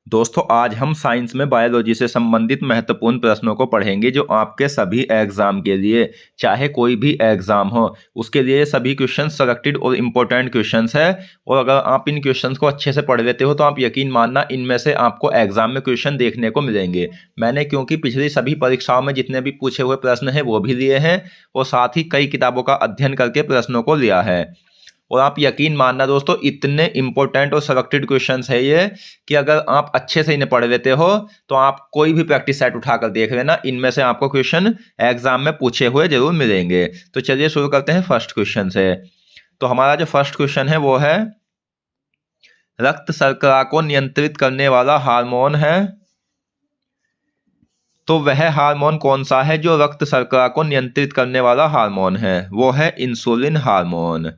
दोस्तों आज हम साइंस में बायोलॉजी से संबंधित महत्वपूर्ण प्रश्नों को पढ़ेंगे जो आपके सभी एग्जाम के लिए, चाहे कोई भी एग्जाम हो, उसके लिए सभी क्वेश्चन सेलेक्टेड और इम्पोर्टेंट क्वेश्चंस है। और अगर आप इन क्वेश्चंस को अच्छे से पढ़ लेते हो तो आप यकीन मानना इनमें से आपको एग्जाम में क्वेश्चन देखने को मिलेंगे। मैंने क्योंकि पिछली सभी परीक्षाओं में जितने भी पूछे हुए प्रश्न हैं वो भी लिए हैं और साथ ही कई किताबों का अध्ययन करके प्रश्नों को लिया है। और आप यकीन मानना दोस्तों इतने इंपॉर्टेंट और सेलेक्टेड क्वेश्चंस है ये कि अगर आप अच्छे से इन्हें पढ़ लेते हो तो आप कोई भी प्रैक्टिस सेट उठाकर देख लेना, इनमें से आपको क्वेश्चन एग्जाम में पूछे हुए जरूर मिलेंगे। तो चलिए शुरू करते हैं फर्स्ट क्वेश्चन से। तो हमारा जो फर्स्ट क्वेश्चन है वो है, रक्त शर्करा को नियंत्रित करने वाला हार्मोन है, तो वह हार्मोन कौन सा है जो रक्त शर्करा को नियंत्रित करने वाला हार्मोन है? वो है इंसुलिन हार्मोन।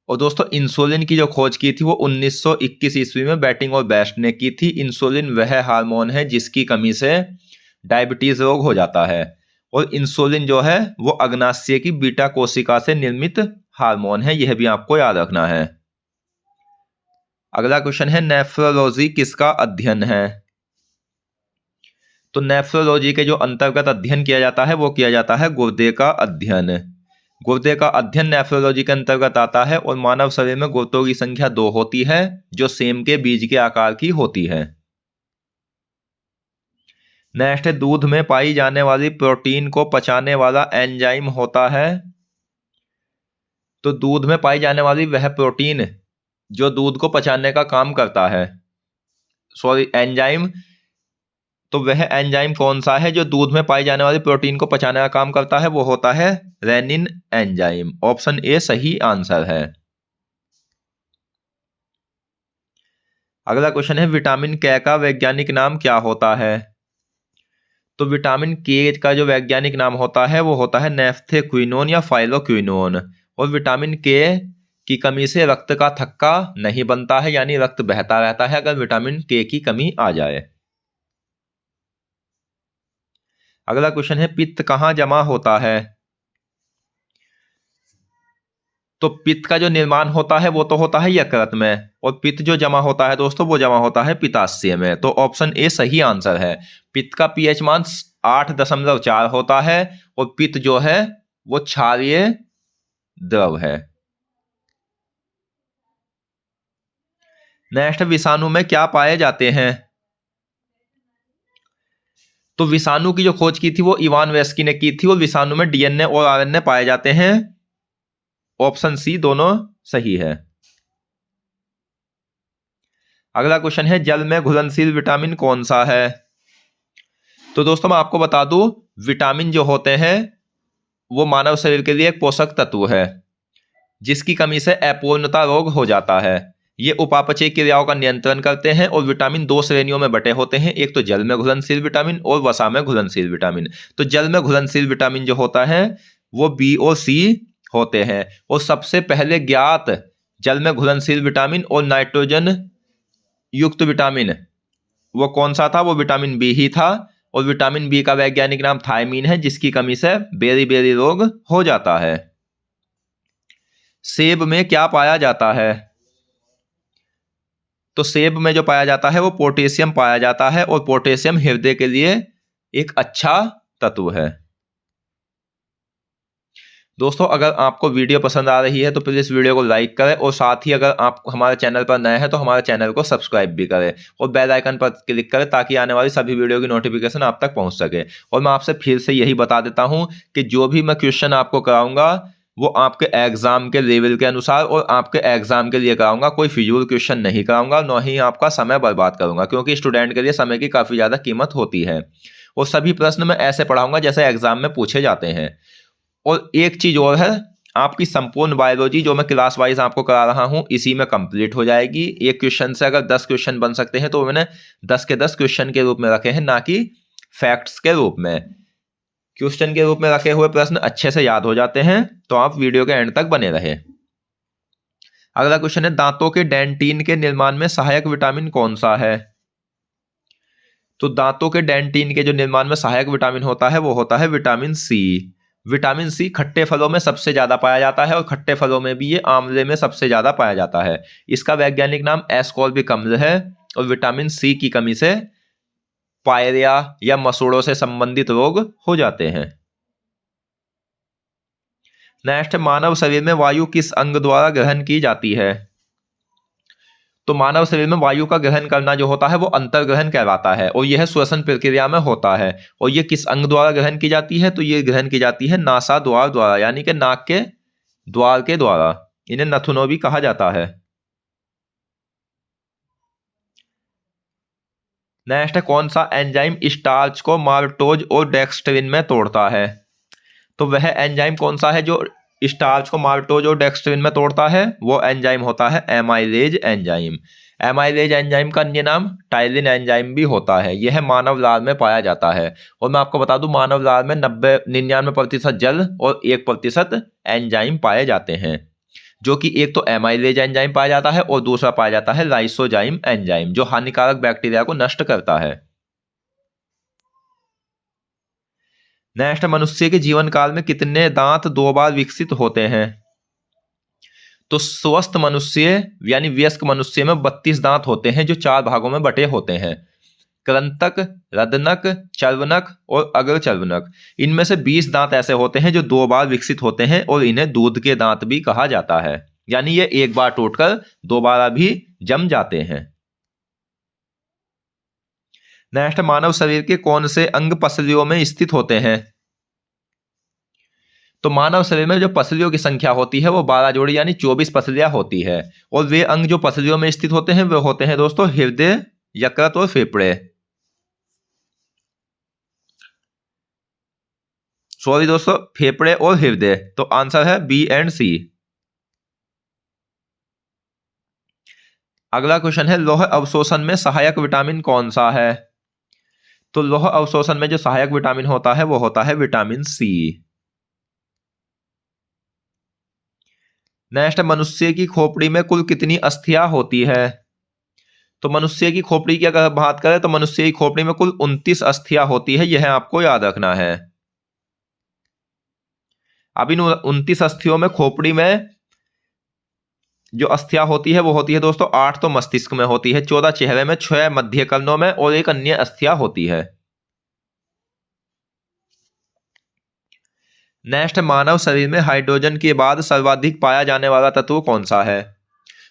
और दोस्तों इंसुलिन की जो खोज की थी वो 1921 ईस्वी में बैटिंग और बेस्ट ने की थी। इंसुलिन वह हार्मोन है जिसकी कमी से डायबिटीज रोग हो जाता है। और इंसुलिन जो है वो अग्नाशय की बीटा कोशिका से निर्मित हार्मोन है, यह भी आपको याद रखना है। अगला क्वेश्चन है, नेफ्रोलॉजी किसका अध्ययन है? तो नेफ्रोलॉजी के जो अंतर्गत अध्ययन किया जाता है वो किया जाता है गुर्दे का अध्ययन। गुर्दे का अध्ययन नेफ्रोलॉजी के अंतर्गत आता है और मानव शरीर में गुर्दों की संख्या 2 होती है जो सेम के बीज के आकार की होती है। नेक्स्ट, दूध में पाई जाने वाली प्रोटीन को पचाने वाला एंजाइम होता है। तो दूध में पाई जाने वाली वह प्रोटीन जो दूध को पचाने का काम करता है, सॉरी एंजाइम, तो वह एंजाइम कौन सा है जो दूध में पाई जाने वाली प्रोटीन को पचाने का काम करता है? वो होता है रेनिन एंजाइम। ऑप्शन ए सही आंसर है। अगला क्वेश्चन है, विटामिन के का वैज्ञानिक नाम क्या होता है? तो विटामिन के का जो वैज्ञानिक नाम होता है वो होता है नेफ्थेक्विनोन या फाइलोक्विनोन। और विटामिन के की कमी से रक्त का थक्का नहीं बनता है, यानी रक्त बहता रहता है अगर विटामिन के की कमी आ जाए। अगला क्वेश्चन है, पित्त कहाँ जमा होता है? तो पित्त का जो निर्माण होता है वो तो होता है यकृत में, और पित्त जो जमा होता है दोस्तों वो जमा होता है पित्ताशय में। तो ऑप्शन ए सही आंसर है। पित्त का पीएच मान 8.4 होता है और पित्त जो है वो क्षारीय द्रव है। नेक्स्ट, विषाणु में क्या पाए जाते हैं? तो विषाणु की जो खोज की थी वो इवान वेस्की ने की थी और विषाणु में डीएनए और आरएनए पाए जाते हैं। ऑप्शन सी दोनों सही है। अगला क्वेश्चन है, जल में घुलनशील विटामिन कौन सा है? तो दोस्तों मैं आपको बता दूं, विटामिन जो होते हैं वो मानव शरीर के लिए एक पोषक तत्व है जिसकी कमी से अपूर्णता रोग हो जाता है। ये उपापचय क्रियाओं का नियंत्रण करते हैं और विटामिन 2 श्रेणियों में बटे होते हैं, एक तो जल में घुलनशील विटामिन और वसा में घुलनशील विटामिन। तो जल में घुलनशील विटामिन जो होता है वो बी और सी होते हैं। और सबसे पहले ज्ञात जल में घुलनशील विटामिन और नाइट्रोजन युक्त विटामिन वो कौन सा था? वो विटामिन बी ही था। और विटामिन बी का वैज्ञानिक नाम थायमीन है जिसकी कमी से बेरी रोग हो जाता है। सेब में क्या पाया जाता है? तो सेब में जो पाया जाता है वो पोटेशियम पाया जाता है और पोटेशियम हृदय के लिए एक अच्छा तत्व है। दोस्तों अगर आपको वीडियो पसंद आ रही है तो प्लीज इस वीडियो को लाइक करें और साथ ही अगर आप हमारे चैनल पर नए हैं तो हमारे चैनल को सब्सक्राइब भी करें और बेल आइकन पर क्लिक करें ताकि आने वाली सभी वीडियो की नोटिफिकेशन आप तक पहुंच सके। और मैं आपसे फिर से यही बता देता हूं कि जो भी मैं क्वेश्चन आपको कराऊंगा वो आपके एग्जाम के लेवल के अनुसार और आपके एग्जाम के लिए कराऊंगा, कोई फिजूल क्वेश्चन नहीं कराऊंगा, न ही आपका समय बर्बाद करूंगा, क्योंकि स्टूडेंट के लिए समय की काफी ज्यादा कीमत होती है। और सभी प्रश्न मैं ऐसे पढ़ाऊंगा जैसे एग्जाम में पूछे जाते हैं। और एक चीज और है, आपकी संपूर्ण बायोलॉजी जो मैं क्लास वाइज आपको करा रहा हूं इसी में कंप्लीट हो जाएगी। एक क्वेश्चन से अगर 10 क्वेश्चन बन सकते हैं तो मैंने 10 के 10 क्वेश्चन के रूप में रखे हैं, ना कि फैक्ट्स के रूप में। क्वेश्चन के रूप में रखे हुए प्रश्न अच्छे से याद हो जाते हैं, तो आप वीडियो के एंड तक बने रहे। अगला क्वेश्चन है, दांतों के डेंटिन के निर्माण में सहायक विटामिन कौन सा है? तो दांतों के डेंटिन के जो निर्माण में सहायक विटामिन होता है वो होता है विटामिन सी। विटामिन सी खट्टे फलों में सबसे ज्यादा पाया जाता है और खट्टे फलों में भी ये आंवले में सबसे ज्यादा पाया जाता है। इसका वैज्ञानिक नाम एस्कॉर्बिक अम्ल है और विटामिन सी की कमी से पायरिया या मसूड़ों से संबंधित रोग हो जाते हैं। नेक्स्ट, मानव शरीर में वायु किस अंग द्वारा ग्रहण की जाती है? तो मानव शरीर में वायु का ग्रहण करना जो होता है वो अंतर्ग्रहण कहलाता है और यह श्वसन प्रक्रिया में होता है। और ये किस अंग द्वारा ग्रहण की जाती है? तो ये ग्रहण की जाती है नासा द्वार द्वारा, यानी कि नाक के द्वार के द्वारा। इन्हें नथुनों भी कहा जाता है। नेक्स्ट, कौन सा एंजाइम स्टार्च को माल्टोज और डेक्स्ट्रिन में तोड़ता है? तो वह एंजाइम कौन सा है जो स्टार्च को माल्टोज और डेक्स्ट्रिन में तोड़ता है? वो एंजाइम होता है एमाइलेज एंजाइम। एमाइलेज एंजाइम का अन्य नाम टाइलिन एंजाइम भी होता है। यह मानव लार में पाया जाता है। और मैं आपको बता दूं, मानव लार में 99% जल और 1% एंजाइम पाए जाते हैं, जो कि एक तो एमाइलेज एंजाइम पाया जाता है और दूसरा पाया जाता है लाइसोजाइम एंजाइम, जो हानिकारक बैक्टीरिया को नष्ट करता है। नेक्स्ट, मनुष्य के जीवन काल में कितने दांत 2 बार विकसित होते हैं? तो स्वस्थ मनुष्य यानी वयस्क मनुष्य में 32 दांत होते हैं, जो 4 भागों में बटे होते हैं: कृंतक, रदनक, चर्वनक और अग्रचर्वनक। इनमें से 20 दांत ऐसे होते हैं जो 2 बार विकसित होते हैं और इन्हें दूध के दांत भी कहा जाता है, यानी ये एक बार टूटकर दोबारा भी जम जाते हैं। नेक्स्ट, मानव शरीर के कौन से अंग पसलियों में स्थित होते हैं? तो मानव शरीर में जो पसलियों की संख्या होती है वो 12 जोड़ी यानी 24 पसलियां होती है। और वे अंग जो पसलियों में स्थित होते हैं वे होते हैं दोस्तों हृदय, यकृत और फेफड़े। सॉरी दोस्तों, फेफड़े और हृदय। तो आंसर है बी एंड सी। अगला क्वेश्चन है, लौह अवशोषण में सहायक विटामिन कौन सा है? तो लौह अवशोषण में जो सहायक विटामिन होता है वो होता है विटामिन सी। नेक्स्ट, मनुष्य की खोपड़ी में कुल कितनी अस्थियां होती है? तो मनुष्य की खोपड़ी की अगर बात करें तो मनुष्य की खोपड़ी में कुल 29 अस्थियां होती है, यह आपको याद रखना है। अब इन 29 अस्थियों में खोपड़ी में जो अस्थियां होती है वो होती है दोस्तों 8 तो मस्तिष्क में होती है, 14 चेहरे में, 6 मध्य कर्णों में और एक अन्य अस्थियां होती है। नेक्स्ट, मानव शरीर में हाइड्रोजन के बाद सर्वाधिक पाया जाने वाला तत्व कौन सा है?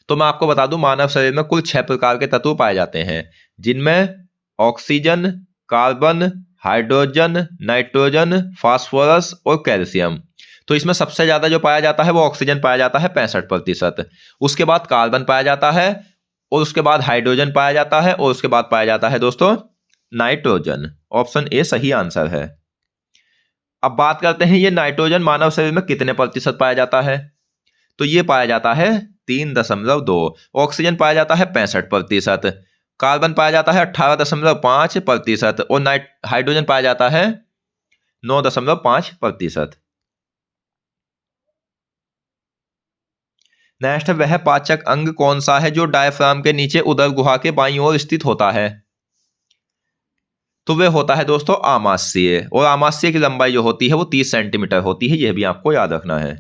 तो मैं आपको बता दूं, मानव शरीर में कुल 6 प्रकार के तत्व पाए जाते हैं, जिनमें oxygen, carbon, hydrogen, nitrogen, phosphorus और कैल्शियम। तो इसमें सबसे ज्यादा जो पाया जाता है वो ऑक्सीजन पाया जाता है 65%। उसके बाद कार्बन पाया जाता है और उसके बाद हाइड्रोजन पाया जाता है और उसके बाद पाया जाता है दोस्तों नाइट्रोजन। ऑप्शन ए सही आंसर है। अब बात करते हैं ये नाइट्रोजन मानव शरीर में कितने प्रतिशत पाया जाता है? तो ये पाया जाता है 3.2। ऑक्सीजन पाया जाता है 65%, कार्बन पाया जाता है 18.5% और हाइड्रोजन पाया जाता है 9.5%। नेक्स्ट, वह पाचक अंग कौन सा है जो डायफ्राम के नीचे उदर गुहा के बाईं ओर स्थित होता है? तो वह होता है दोस्तों आमाशय। और आमाशय की लंबाई जो होती है वो 30 सेंटीमीटर होती है, यह भी आपको याद रखना है।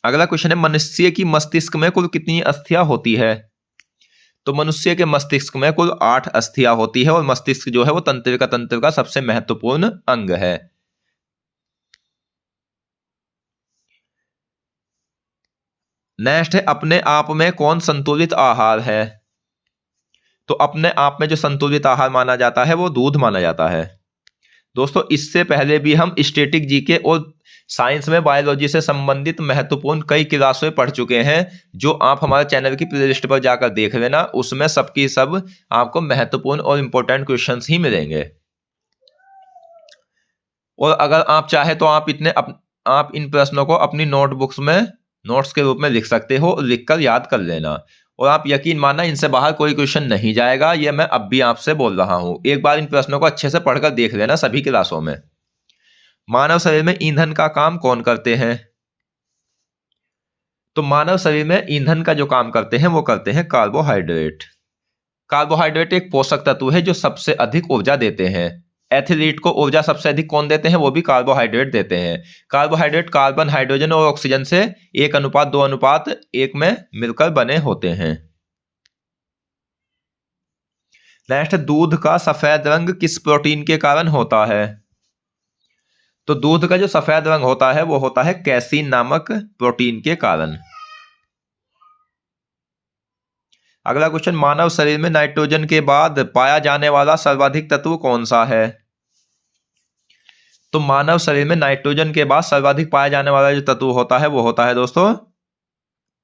अगला क्वेश्चन है, मनुष्य की मस्तिष्क में कुल कितनी अस्थियां होती है? तो मनुष्य के मस्तिष्क में कुल 8 अस्थियां होती है और मस्तिष्क जो है वो तंत्रिका का सबसे महत्वपूर्ण अंग है। नेक्स्ट है, अपने आप में कौन संतुलित आहार है? तो अपने आप में जो संतुलित आहार माना जाता है वो दूध माना जाता है। दोस्तों, इससे पहले भी हम स्टैटिक जीके और साइंस में बायोलॉजी से संबंधित महत्वपूर्ण कई क्लासें पढ़ चुके हैं, जो आप हमारे चैनल की प्लेलिस्ट पर जाकर देख लेना। उसमें सबकी सब आपको महत्वपूर्ण और इंपॉर्टेंट क्वेश्चंस ही मिलेंगे। और अगर आप चाहे तो आप इन प्रश्नों को अपनी नोटबुक्स में नोट्स के रूप में लिख सकते हो, लिखकर याद कर लेना। और आप यकीन मानना, इनसे बाहर कोई क्वेश्चन नहीं जाएगा, ये मैं अब भी आपसे बोल रहा हूं। एक बार इन प्रश्नों को अच्छे से पढ़कर देख लेना सभी क्लासों में। मानव शरीर में ईंधन का काम कौन करते हैं? तो मानव शरीर में ईंधन का जो काम करते हैं वो करते हैं कार्बोहाइड्रेट। कार्बोहाइड्रेट एक पोषक तत्व है जो सबसे अधिक ऊर्जा देते हैं। एथलीट को ऊर्जा सबसे अधिक कौन देते हैं? वो भी कार्बोहाइड्रेट देते हैं। कार्बोहाइड्रेट कार्बन, हाइड्रोजन और ऑक्सीजन से 1:2:1 में मिलकर बने होते हैं। नेक्स्ट, दूध का सफेद रंग किस प्रोटीन के कारण होता है? तो दूध का जो सफेद रंग होता है वो होता है कैसीन नामक प्रोटीन के कारण। अगला क्वेश्चन, मानव शरीर में नाइट्रोजन के बाद पाया जाने वाला सर्वाधिक तत्व कौन सा है? तो मानव शरीर में नाइट्रोजन के बाद सर्वाधिक पाया जाने वाला जो तत्व होता है वो होता है दोस्तों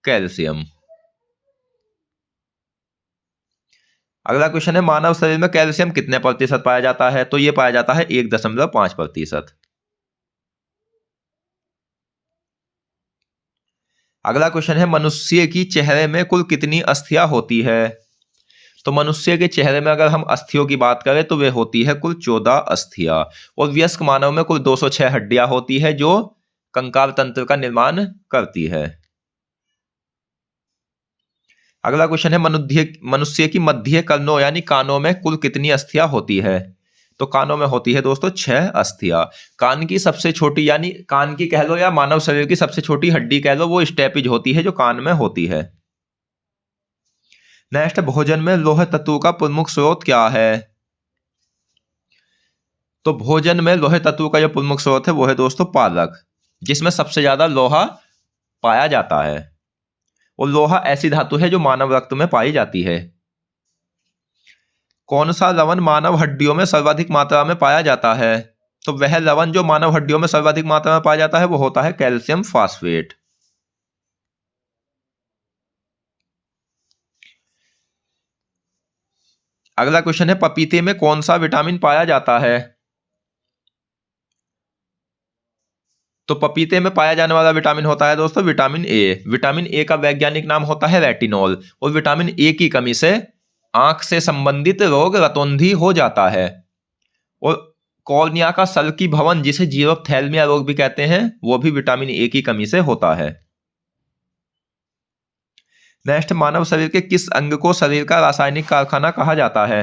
कैल्शियम। अगला क्वेश्चन है, मानव शरीर में कैल्शियम कितने प्रतिशत पाया जाता है? तो यह पाया जाता है 1.5%। अगला क्वेश्चन है, मनुष्य की चेहरे में कुल कितनी अस्थियां होती है? तो मनुष्य के चेहरे में अगर हम अस्थियों की बात करें तो वे होती है कुल 14 अस्थियां। और वयस्क मानव में कुल 206 हड्डियां होती है जो कंकाल तंत्र का निर्माण करती है। अगला क्वेश्चन है, मनुष्य की मध्य कर्णों यानी कानों में कुल कितनी अस्थियां होती है? तो कानों में होती है दोस्तों 6 अस्थियां। कान की सबसे छोटी यानी कान की कह लो या मानव शरीर की सबसे छोटी हड्डी कह लो, वो स्टेपिज होती है जो कान में होती है। नेक्स्ट, भोजन में लौह तत्व का प्रमुख स्रोत क्या है? तो भोजन में लौह तत्व का जो प्रमुख स्रोत है वो है दोस्तों पालक, जिसमें सबसे ज्यादा लोहा पाया जाता है। और लोहा ऐसी धातु है जो मानव रक्त में पाई जाती है। कौन सा लवण मानव हड्डियों में सर्वाधिक मात्रा में पाया जाता है? तो वह लवण जो मानव हड्डियों में सर्वाधिक मात्रा में पाया जाता है वो होता है कैल्शियम फॉस्फेट। अगला क्वेश्चन है, पपीते में कौन सा विटामिन पाया जाता है? तो पपीते में पाया जाने वाला विटामिन होता है दोस्तों विटामिन ए। विटामिन ए का वैज्ञानिक नाम होता है रेटिनॉल। और विटामिन ए की कमी से आंख से संबंधित रोग रतौंधी हो जाता है। और कॉर्निया का सल्की भवन, जिसे जीरोप्थेल्मिया रोग भी कहते हैं, वो भी विटामिन ए की कमी से होता है। नेक्स्ट, मानव शरीर के किस अंग को शरीर का रासायनिक कारखाना कहा जाता है?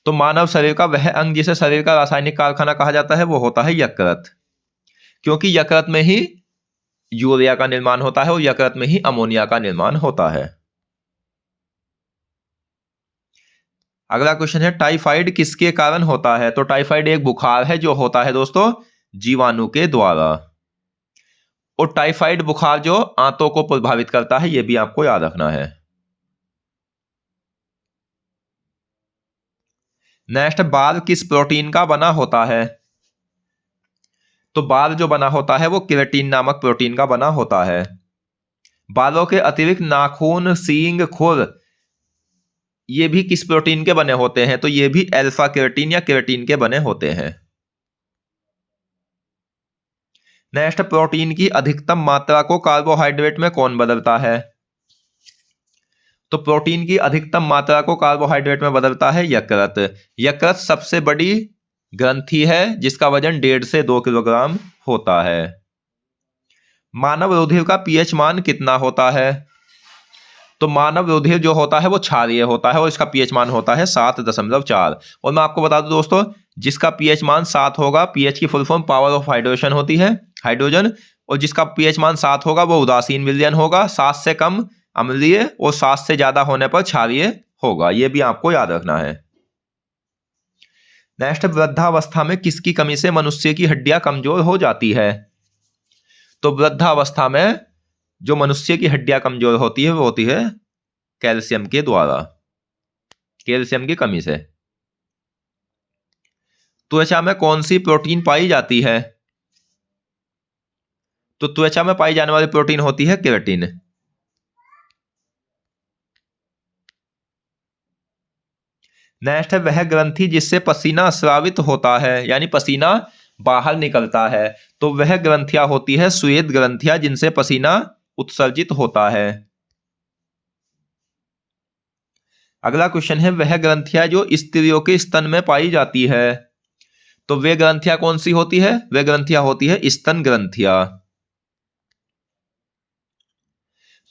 तो मानव शरीर का वह अंग जिसे शरीर का रासायनिक कारखाना कहा जाता है वो होता है यकृत, क्योंकि यकृत में ही यूरिया का निर्माण होता है और यकृत में ही अमोनिया का निर्माण होता है। अगला क्वेश्चन है, टाइफाइड किसके कारण होता है? तो टाइफाइड एक बुखार है जो होता है दोस्तों जीवाणु के द्वारा। और टाइफाइड बुखार जो आंतों को प्रभावित करता है यह भी आपको याद रखना है। नेक्स्ट, बाल किस प्रोटीन का बना होता है? तो बाल जो बना होता है वो केराटिन नामक प्रोटीन का बना होता है। बालों के अतिरिक्त नाखून, सींग, खुर ये भी किस प्रोटीन के बने होते हैं? तो ये भी अल्फा केराटिन या केराटिन के बने होते हैं। नेक्स्ट, प्रोटीन की अधिकतम मात्रा को कार्बोहाइड्रेट में कौन बदलता है? तो प्रोटीन की अधिकतम मात्रा को कार्बोहाइड्रेट में बदलता है यकृत। यकृत सबसे बड़ी ग्रंथि है जिसका वजन 1.5 से 2 किलोग्राम होता है। मानव रुधिर का पीएच मान कितना होता है? तो मानव रुधिर जो होता है वो क्षारीय होता है और इसका पीएच मान होता है 7.4। और मैं आपको बता दूं दोस्तों, जिसका पीएच मान 7 होगा, पीएच की full form power of hydration होती है, हाइड्रोजन, और जिसका पीएच मान 7 होगा वो उदासीन विलयन होगा, 7 से कम अम्लीय और 7 से ज्यादा होने पर क्षारीय होगा। यह भी आपको याद रखना है। नेक्स्ट, वृद्धावस्था में किसकी कमी से मनुष्य की हड्डियां कमजोर हो जाती है? तो वृद्धावस्था में जो मनुष्य की हड्डियां कमजोर होती है वो होती है कैल्शियम के द्वारा, कैल्शियम की कमी से। त्वचा में कौन सी प्रोटीन पाई जाती है? तो त्वचा में पाई जाने वाली प्रोटीन होती है केराटिन। नेक्स्ट है, वह ग्रंथि जिससे पसीना स्रावित होता है यानी पसीना बाहर निकलता है, तो वह ग्रंथियां होती है श्वेत ग्रंथियां जिनसे पसीना उत्सर्जित होता है। अगला क्वेश्चन है, वह ग्रंथियां जो स्त्रियों के स्तन में पाई जाती है, तो वे ग्रंथियां कौन सी होती है? वे ग्रंथियां होती है स्तन ग्रंथियां।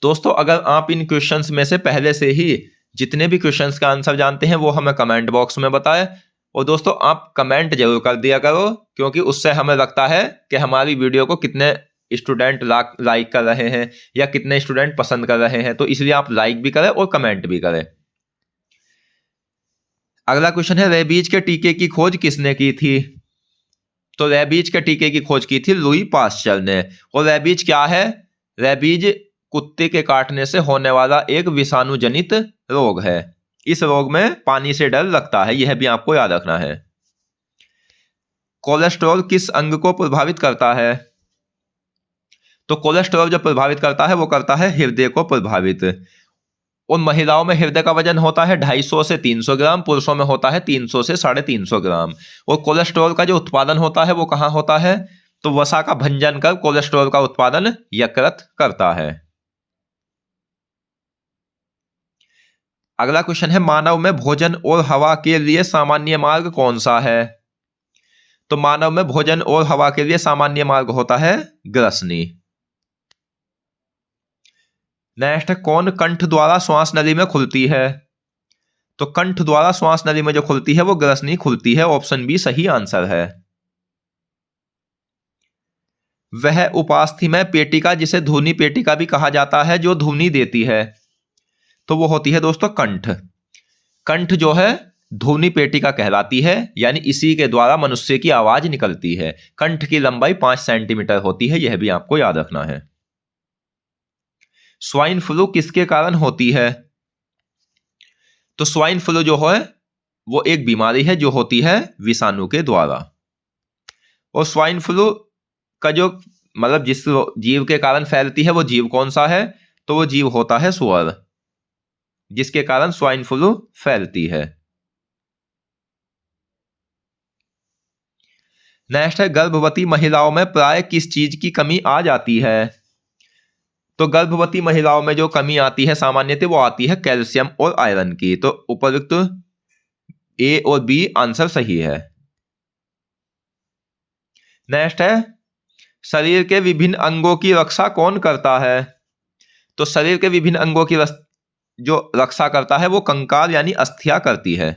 दोस्तों, अगर आप इन क्वेश्चंस में से पहले से ही जितने भी क्वेश्चंस का आंसर जानते हैं वो हमें कमेंट बॉक्स में बताएं। और दोस्तों आप कमेंट जरूर कर दिया करो, क्योंकि उससे हमें लगता है कि हमारी वीडियो को कितने स्टूडेंट लाइक कर रहे हैं या कितने स्टूडेंट पसंद कर रहे हैं। तो इसलिए आप लाइक भी करें और कमेंट भी करें। अगला क्वेश्चन है, रेबीज के टीके की खोज किसने की थी? तो रेबीज के टीके की खोज की थी लुई पास्चर ने। और रेबीज क्या है? रेबीज कुत्ते के काटने से होने वाला एक विषाणु जनित रोग है। इस रोग में पानी से डर लगता है, यह भी आपको याद रखना है। कोलेस्ट्रॉल किस अंग को प्रभावित करता है? तो कोलेस्ट्रॉल जो प्रभावित करता है वो करता है हृदय को प्रभावित। और महिलाओं में हृदय का वजन होता है 250 से 300 ग्राम, पुरुषों में होता है 300 से 350 ग्राम। और कोलेस्ट्रॉल का जो उत्पादन होता है वो कहाँ होता है? तो वसा का भंजन कर कोलेस्ट्रॉल का उत्पादन यकृत करता है। अगला क्वेश्चन है, मानव में भोजन और हवा के लिए सामान्य मार्ग कौन सा है? तो मानव में भोजन और हवा के लिए सामान्य मार्ग होता है ग्रसनी। नेक्स्ट है, कौन कंठ द्वारा श्वास नली में खुलती है? तो कंठ द्वारा श्वास नली में जो खुलती है वो ग्रसनी खुलती है। ऑप्शन बी सही आंसर है। वह उपास्थि पेटिका जिसे ध्वनि पेटिका भी कहा जाता है जो ध्वनि देती है, तो वो होती है दोस्तों कंठ। कंठ जो है ध्वनि पेटिका कहलाती है, यानी इसी के द्वारा मनुष्य की आवाज निकलती है। कंठ की लंबाई 5 सेंटीमीटर होती है, यह भी आपको याद रखना है। स्वाइन फ्लू किसके कारण होती है? तो स्वाइन फ्लू जो है वो एक बीमारी है जो होती है विषाणु के द्वारा। और स्वाइन फ्लू का जो मतलब जिस जीव के कारण फैलती है वो जीव कौन सा है? तो वो जीव होता है सुअर, जिसके कारण स्वाइन फ्लू फैलती है। नेक्स्ट है, गर्भवती महिलाओं में प्राय किस चीज की कमी आ जाती है? तो गर्भवती महिलाओं में जो कमी आती है सामान्यतः वो आती है कैल्शियम और आयरन की। तो उपयुक्त ए और बी आंसर सही है। नेक्स्ट है, शरीर के विभिन्न अंगों की रक्षा कौन करता है? तो शरीर के विभिन्न अंगों की जो रक्षा करता है वो कंकाल यानी अस्थियां करती है।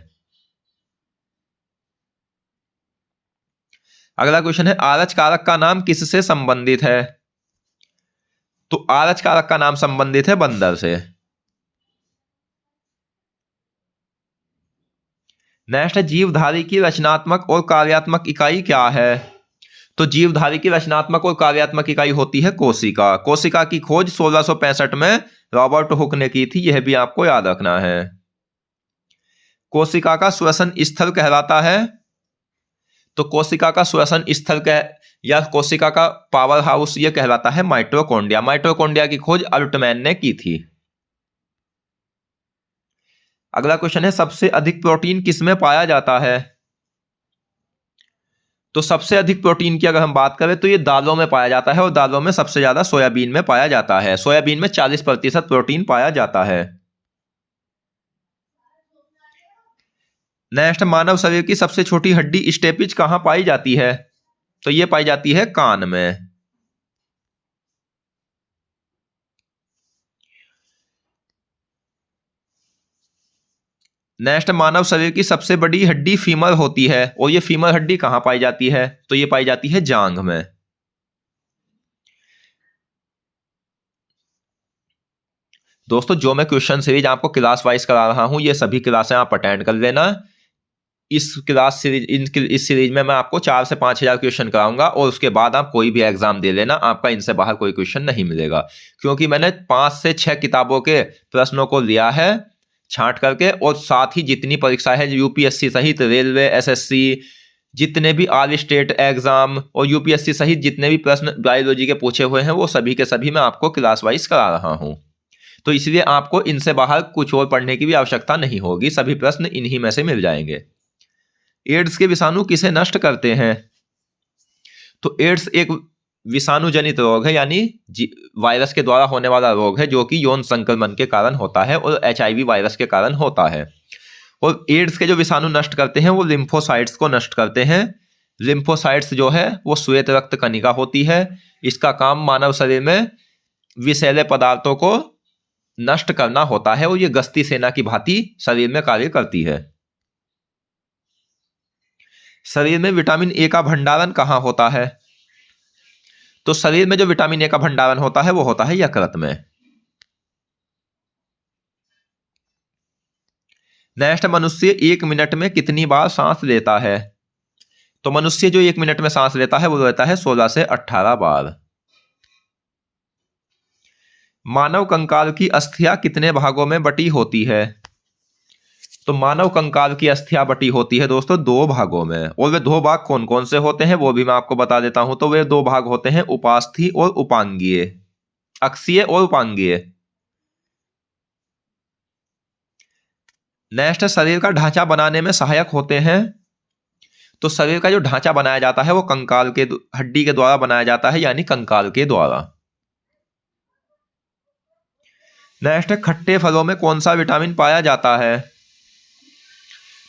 अगला क्वेश्चन है, आरच कारक का नाम किससे संबंधित है? तो आरच कारक का नाम संबंधित है बंदर से। नेक्स्ट है, जीवधारी की रचनात्मक और कार्यात्मक इकाई क्या है? तो जीवधारी की रचनात्मक और कार्यात्मक इकाई होती है कोशिका। कोशिका की खोज 1665 में रॉबर्ट हुक ने की थी, यह भी आपको याद रखना है। कोशिका का श्वसन स्थल कहलाता है? तो कोशिका का श्वसन स्थल या कोशिका का पावर हाउस यह कहलाता है माइटोकॉन्ड्रिया। माइटोकॉन्ड्रिया की खोज अल्टमैन ने की थी। अगला क्वेश्चन है, सबसे अधिक प्रोटीन किसमें पाया जाता है? तो सबसे अधिक प्रोटीन की अगर हम बात करें तो ये दालों में पाया जाता है, और दालों में सबसे ज्यादा सोयाबीन में पाया जाता है। सोयाबीन में 40% प्रोटीन पाया जाता है। नेक्स्ट, मानव शरीर की सबसे छोटी हड्डी स्टेपिज कहां पाई जाती है? तो ये पाई जाती है कान में। नेक्स्ट, मानव शरीर की सबसे बड़ी हड्डी फीमर होती है, और ये फीमर हड्डी कहां पाई जाती है? तो ये पाई जाती है जांघ में। दोस्तों जो मैं क्वेश्चन सीरीज आपको क्लास वाइज करा रहा हूं, ये सभी क्लासें आप अटेंड कर लेना। इस क्लास सीरीज इस सीरीज में मैं आपको 4 से 5 हजार क्वेश्चन कराऊंगा, और उसके बाद आप कोई भी एग्जाम दे लेना, आपका इनसे बाहर कोई क्वेश्चन नहीं मिलेगा। क्योंकि मैंने 5 से 6 किताबों के प्रश्नों को लिया है छांट करके, और साथ ही जितनी परीक्षा है यूपीएससी सहित रेलवे, एसएससी, जितने भी ऑल स्टेट एग्जाम और यूपीएससी सहित जितने भी प्रश्न बायोलॉजी के पूछे हुए हैं वो सभी के सभी मैं आपको क्लास वाइज करा रहा हूं। तो इसलिए आपको इनसे बाहर कुछ और पढ़ने की भी आवश्यकता नहीं होगी, सभी प्रश्न इन्हीं में से मिल जाएंगे। एड्स के विषाणु किसे नष्ट करते हैं? तो एड्स एक विषाणु जनित रोग है, यानी वायरस के द्वारा होने वाला रोग है जो कि यौन संक्रमण के कारण होता है और एचआईवी वायरस के कारण होता है। और एड्स के जो विषाणु नष्ट करते हैं वो लिम्फोसाइट्स को नष्ट करते हैं। लिम्फोसाइट्स जो है वो श्वेत रक्त कणिका होती है। इसका काम मानव शरीर में विषैले पदार्थों को नष्ट करना होता है, और ये गश्ती सेना की भांति शरीर में कार्य करती है। शरीर में विटामिन ए का भंडारण कहाँ होता है? तो शरीर में जो विटामिन ए का भंडारण होता है वो होता है यकृत में। नेक्स्ट, मनुष्य 1 मिनट में कितनी बार सांस लेता है? तो मनुष्य जो 1 मिनट में सांस लेता है वो लेता है 16 से 18 बार। मानव कंकाल की अस्थियां कितने भागों में बटी होती है? तो मानव कंकाल की अस्थियां बटी होती है दोस्तों 2 भागों में, और वे 2 भाग कौन कौन से होते हैं वो भी मैं आपको बता देता हूं। तो वे 2 भाग होते हैं उपास्थि और उपांगीय, अक्षीय और उपांगीय। नेक्स्ट, शरीर का ढांचा बनाने में सहायक होते हैं। तो शरीर का जो ढांचा बनाया जाता है वो कंकाल के हड्डी के द्वारा बनाया जाता है, यानी कंकाल के द्वारा। नेक्स्ट, खट्टे फलों में कौन सा विटामिन पाया जाता है?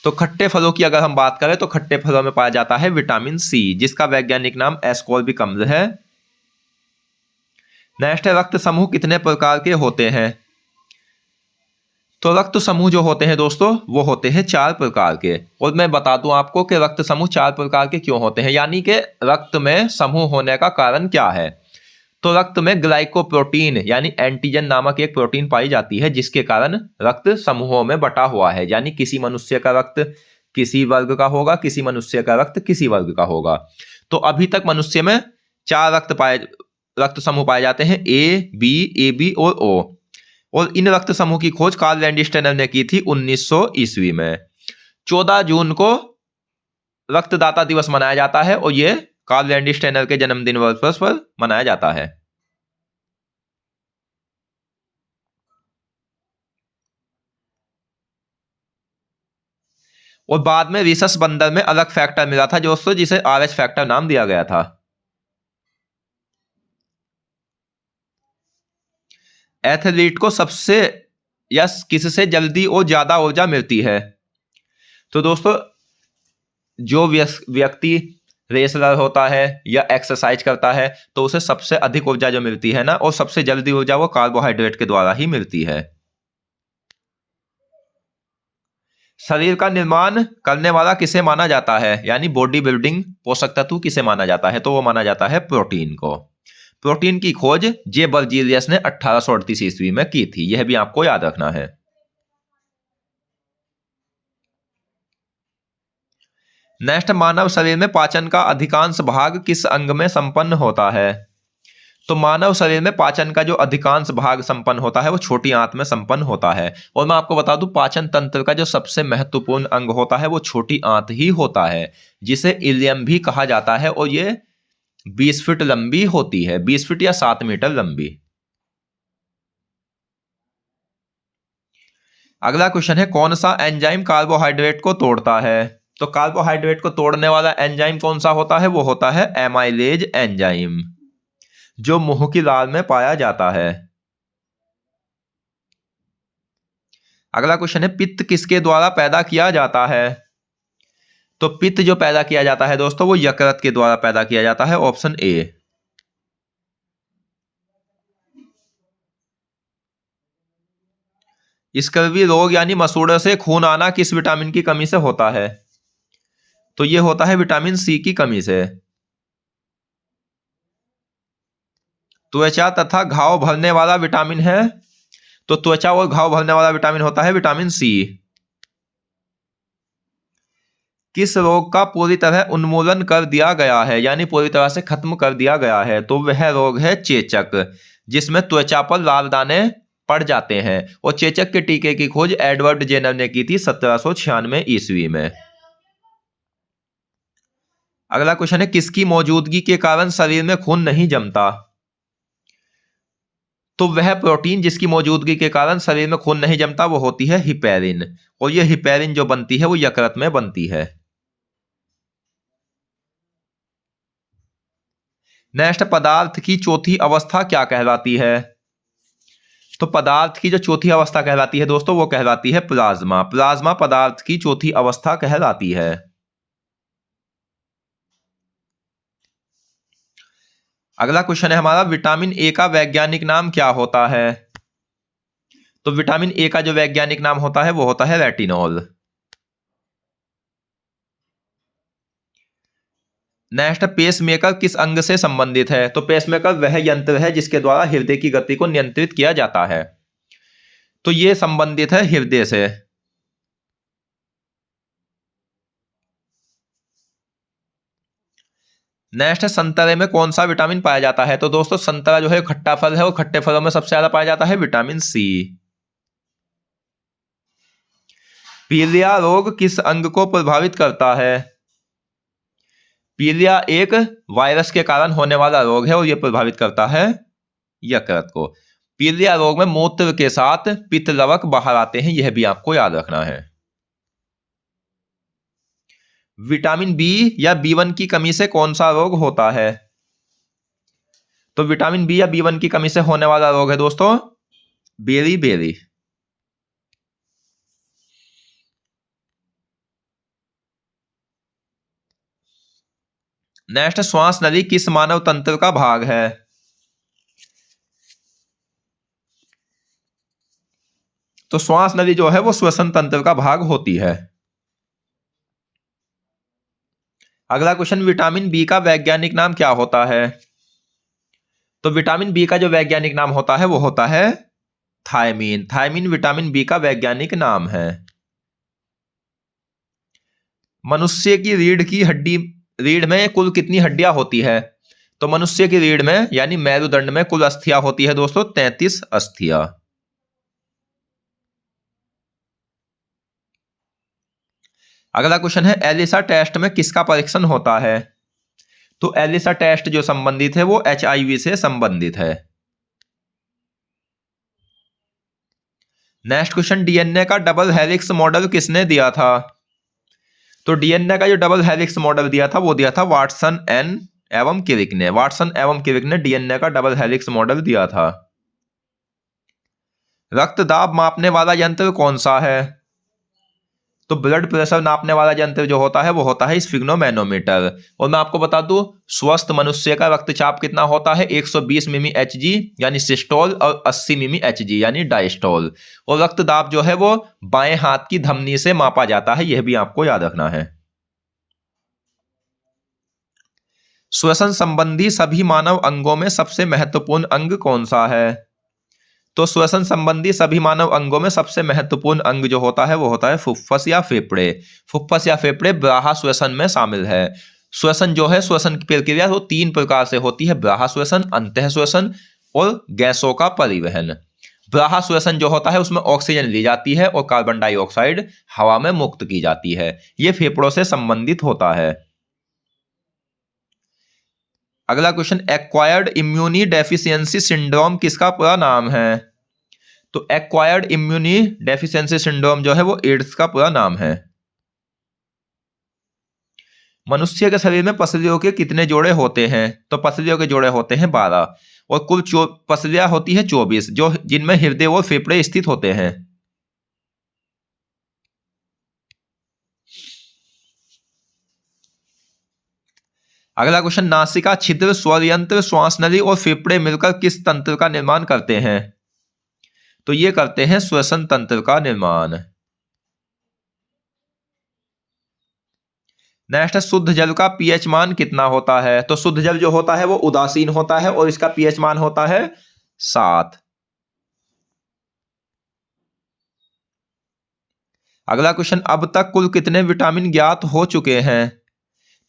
तो खट्टे फलों की अगर हम बात करें तो खट्टे फलों में पाया जाता है विटामिन सी, जिसका वैज्ञानिक नाम एस्कॉर्बिक अम्ल है। नेक्स्ट है, रक्त समूह कितने प्रकार के होते हैं? तो रक्त समूह जो होते हैं दोस्तों वो होते हैं 4 प्रकार के, और मैं बता दूं आपको कि रक्त समूह 4 प्रकार के क्यों होते हैं, यानी कि रक्त में समूह होने का कारण क्या है। तो रक्त में ग्लाइकोप्रोटीन यानी एंटीजन नामक एक प्रोटीन पाई जाती है, जिसके कारण रक्त समूहों में बटा हुआ है, यानी किसी मनुष्य का रक्त किसी वर्ग का होगा, किसी मनुष्य का रक्त किसी वर्ग का होगा। तो अभी तक मनुष्य में 4 रक्त समूह पाए जाते हैं, ए बी और ओ। और इन रक्त समूह की खोज कार्ल लैंडस्टेनर ने की थी 1900 ईस्वी में। 14 जून को रक्तदाता दिवस मनाया जाता है, और यह कार्ल लैंडस्टेनर के जन्मदिन वर्ष पर मनाया जाता है। और बाद में रिसस बंदर में अलग फैक्टर मिला था दोस्तों, जिसे आरएच फैक्टर नाम दिया गया था। एथलीट को सबसे या किससे जल्दी और ज्यादा ऊर्जा मिलती है? तो दोस्तों जो व्यक्ति रेसलर होता है या एक्सरसाइज करता है तो उसे सबसे अधिक ऊर्जा जो मिलती है ना, और सबसे जल्दी ऊर्जा वो कार्बोहाइड्रेट के द्वारा ही मिलती है। शरीर का निर्माण करने वाला किसे माना जाता है, यानी बॉडी बिल्डिंग पोषक तत्व किसे माना जाता है? तो वो माना जाता है प्रोटीन को। प्रोटीन की खोज जे बर्जीलियस ने 1838 ईस्वी में की थी, यह भी आपको याद रखना है। नेक्स्ट, मानव शरीर में पाचन का अधिकांश भाग किस अंग में संपन्न होता है? तो मानव शरीर में पाचन का जो अधिकांश भाग संपन्न होता है वो छोटी आंत में संपन्न होता है। और मैं आपको बता दूं, पाचन तंत्र का जो सबसे महत्वपूर्ण अंग होता है वो छोटी आंत ही होता है, जिसे इलियम भी कहा जाता है, और ये 20 फीट लंबी होती है, 20 फीट या 7 मीटर लंबी। अगला क्वेश्चन है, कौन सा एंजाइम कार्बोहाइड्रेट को तोड़ता है? तो कार्बोहाइड्रेट को तोड़ने वाला एंजाइम कौन सा होता है? वो होता है एमाइलेज एंजाइम, जो मुंह की लार में पाया जाता है। अगला क्वेश्चन है, पित्त किसके द्वारा पैदा किया जाता है? तो पित्त जो पैदा किया जाता है दोस्तों वो यकृत के द्वारा पैदा किया जाता है, ऑप्शन ए। स्कर्वी रोग यानी मसूड़े से खून आना किस विटामिन की कमी से होता है? तो ये होता है विटामिन सी की कमी से। त्वचा तथा घाव भरने वाला विटामिन है? तो त्वचा और घाव भरने वाला विटामिन होता है विटामिन सी। किस रोग का पूरी तरह उन्मूलन कर दिया गया है, यानी पूरी तरह से खत्म कर दिया गया है? तो वह रोग है चेचक, जिसमें त्वचा पर लाल दाने पड़ जाते हैं। और चेचक के टीके की खोज एडवर्ड जेनर ने की थी 1796 ईस्वी में। अगला क्वेश्चन है, किसकी मौजूदगी के कारण शरीर में खून नहीं जमता? तो वह प्रोटीन जिसकी मौजूदगी के कारण शरीर में खून नहीं जमता वो होती है हिपेरिन, और यह हिपेरिन जो बनती है वो यकृत में बनती है। नेक्स्ट, पदार्थ की चौथी अवस्था क्या कहलाती है? तो पदार्थ की जो चौथी अवस्था कहलाती है दोस्तों वो कहलाती है प्लाज्मा। प्लाज्मा पदार्थ की चौथी अवस्था कहलाती है। अगला क्वेश्चन है हमारा, विटामिन ए का वैज्ञानिक नाम क्या होता है? तो विटामिन ए का जो वैज्ञानिक नाम होता है वो होता है रेटिनॉल। नेक्स्ट, पेसमेकर किस अंग से संबंधित है? तो पेसमेकर वह यंत्र है जिसके द्वारा हृदय की गति को नियंत्रित किया जाता है, तो ये संबंधित है हृदय से। नेक्स्ट है, संतरे में कौन सा विटामिन पाया जाता है? तो दोस्तों संतरा जो है खट्टा फल है और खट्टे फलों में सबसे ज्यादा पाया जाता है विटामिन सी। पीलिया रोग किस अंग को प्रभावित करता है? पीलिया एक वायरस के कारण होने वाला रोग है और यह प्रभावित करता है यकृत को। पीलिया रोग में मूत्र के साथ पित्तलवक बाहर आते हैं, यह भी आपको याद रखना है। विटामिन बी या B1 की कमी से कौन सा रोग होता है? तो विटामिन बी या B1 की कमी से होने वाला रोग है दोस्तों बेरी बेरी। नेक्स्ट, श्वास नली किस मानव तंत्र का भाग है? तो श्वास नली जो है वो श्वसन तंत्र का भाग होती है। अगला क्वेश्चन, विटामिन बी का वैज्ञानिक नाम क्या होता है? तो विटामिन बी का जो वैज्ञानिक नाम होता है वो होता है थायमीन। थायमीन विटामिन बी का वैज्ञानिक नाम है। मनुष्य की रीढ़ में कुल कितनी हड्डियां होती है? तो मनुष्य की रीढ़ में यानी मेरुदंड में कुल अस्थियां होती है दोस्तों 33 अस्थियां। अगला क्वेश्चन है, एलिसा टेस्ट में किसका परीक्षण होता है? तो एलिसा टेस्ट जो संबंधित है वो HIV से संबंधित है। नेक्स्ट क्वेश्चन, डीएनए का डबल हेलिक्स मॉडल किसने दिया था? तो डीएनए का जो डबल हेलिक्स मॉडल दिया था वो दिया था वाटसन एवं क्रिक ने। वाटसन एवं क्रिक ने डीएनए का डबल हेलिक्स मॉडल दिया था। रक्त दाब मापने वाला यंत्र कौन सा है? तो ब्लड प्रेशर नापने वाला यंत्र जो होता है वो होता है स्फिग्नोमैनोमीटर। और मैं आपको बता दूं, स्वस्थ मनुष्य का रक्तचाप कितना होता है 120 मिमी HG यानी सिस्टोल और 80 मिमी HG यानी डायस्टोल। और रक्त दाब जो है वो बाएं हाथ की धमनी से मापा जाता है, यह भी आपको याद रखना है। श्वसन संबंधी सभी मानव अंगों में सबसे महत्वपूर्ण अंग कौन सा है? तो श्वसन संबंधी सभी मानव अंगों में सबसे महत्वपूर्ण अंग जो होता है वो होता है फुफ्फुस या फेफड़े। फुफ्फुस या फेफड़े ब्राहा श्वसन में शामिल है। श्वसन जो है, श्वसन की प्रक्रिया वो 3 प्रकार से होती है, ब्राहा श्वसन, अंतः श्वसन और गैसों का परिवहन। ब्राहा श्वसन जो होता है उसमें ऑक्सीजन ली जाती है और कार्बन डाइऑक्साइड हवा में मुक्त की जाती है, यह फेफड़ों से संबंधित होता है। अगला question, acquired immune deficiency syndrome किसका पूरा नाम है? तो एक्वायर्ड इम्यूनी डेफिशिएंसी सिंड्रोम जो है वो एड्स का पूरा नाम है। मनुष्य के शरीर में पसलियों के कितने जोड़े होते हैं? तो पसलियों के जोड़े होते हैं 12 और कुल पसलियां होती है 24 जो जिनमें हृदय और फेफड़े स्थित होते हैं। अगला क्वेश्चन, नासिका छिद्र, स्वर यंत्र, श्वास नली और फेफड़े मिलकर किस तंत्र का निर्माण करते हैं? तो ये करते हैं श्वसन तंत्र का निर्माण। नेक्स्ट, शुद्ध जल का पीएच मान कितना होता है? तो शुद्ध जल जो होता है वो उदासीन होता है और इसका पीएच मान होता है 7। अगला क्वेश्चन, अब तक कुल कितने विटामिन ज्ञात हो चुके हैं?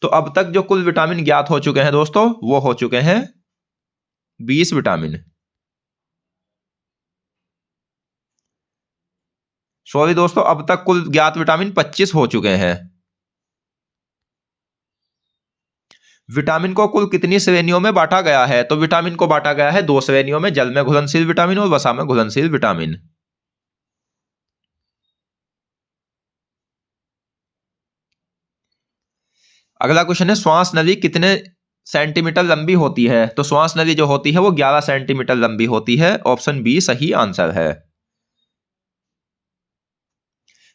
तो अब तक जो कुल विटामिन ज्ञात हो चुके हैं दोस्तों वो हो चुके हैं 20 विटामिन। सॉरी दोस्तों, अब तक कुल ज्ञात विटामिन 25 हो चुके हैं। विटामिन को कुल कितनी श्रेणियों में बांटा गया है? तो विटामिन को बांटा गया है 2 श्रेणियों में, जल में घुलनशील विटामिन और वसा में घुलनशील विटामिन। अगला क्वेश्चन है, श्वास नली कितने सेंटीमीटर लंबी होती है? तो श्वास नली जो होती है वो 11 सेंटीमीटर लंबी होती है। ऑप्शन बी सही आंसर है।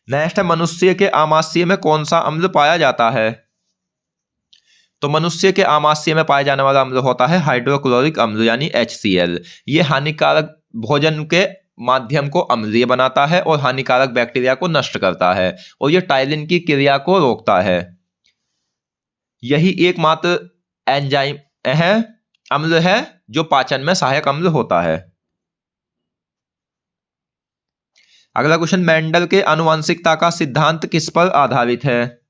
नेक्स्ट है, मनुष्य के आमाशय में कौन सा अम्ल पाया जाता है? तो मनुष्य के आमाशय में पाया जाने वाला अम्ल होता है हाइड्रोक्लोरिक अम्ल यानी HCl। ये हानिकारक भोजन के माध्यम को अम्लीय बनाता है और हानिकारक बैक्टीरिया को नष्ट करता है और ये टाइलिन की क्रिया को रोकता है। यही एकमात्र एंजाइम है, अम्ल है, जो पाचन में सहायक अम्ल होता है। अगला क्वेश्चन, मेंडल के आनुवंशिकता का सिद्धांत किस पर आधारित है?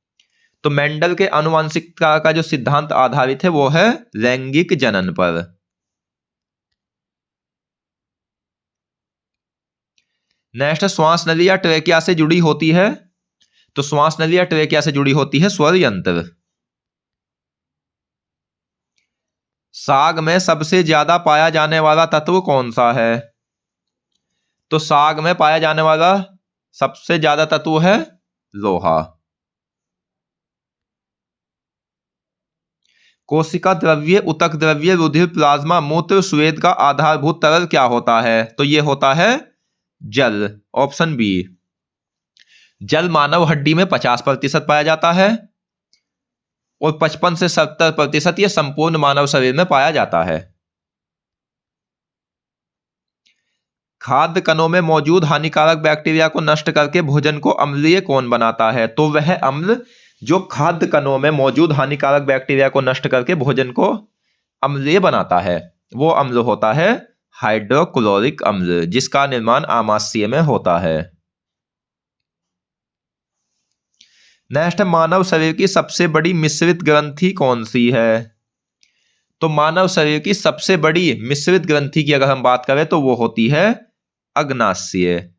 तो मेंडल के आनुवंशिकता का जो सिद्धांत आधारित है वो है लैंगिक जनन पर। नेक्स्ट, श्वास नली या ट्रेकिया से जुड़ी होती है? तो श्वास नली या ट्रेकिया से जुड़ी होती है स्वर यंत्र। साग में सबसे ज्यादा पाया जाने वाला तत्व कौन सा है? तो साग में पाया जाने वाला सबसे ज्यादा तत्व है लोहा। कोशिका द्रव्य, ऊतक द्रव्य, रुधिर, प्लाज्मा, मूत्र, स्वेद का आधारभूत तरल क्या होता है? तो यह होता है जल, ऑप्शन बी। जल मानव हड्डी में 50% पाया जाता है और 55 से 70% यह संपूर्ण मानव शरीर में पाया जाता है। खाद्य कणों में मौजूद हानिकारक बैक्टीरिया को नष्ट करके भोजन को अम्लीय कौन बनाता है? तो वह अम्ल जो खाद्य कणों में मौजूद हानिकारक बैक्टीरिया को नष्ट करके भोजन को अम्लीय बनाता है, वो अम्ल होता है हाइड्रोक्लोरिक अम्ल, जिसका निर्माण आमाशय में होता है। नेक्स्ट, मानव शरीर की सबसे बड़ी मिश्रित ग्रंथि कौन सी है? तो मानव शरीर की सबसे बड़ी मिश्रित ग्रंथि की अगर हम बात करें तो वो होती है अग्नाशय।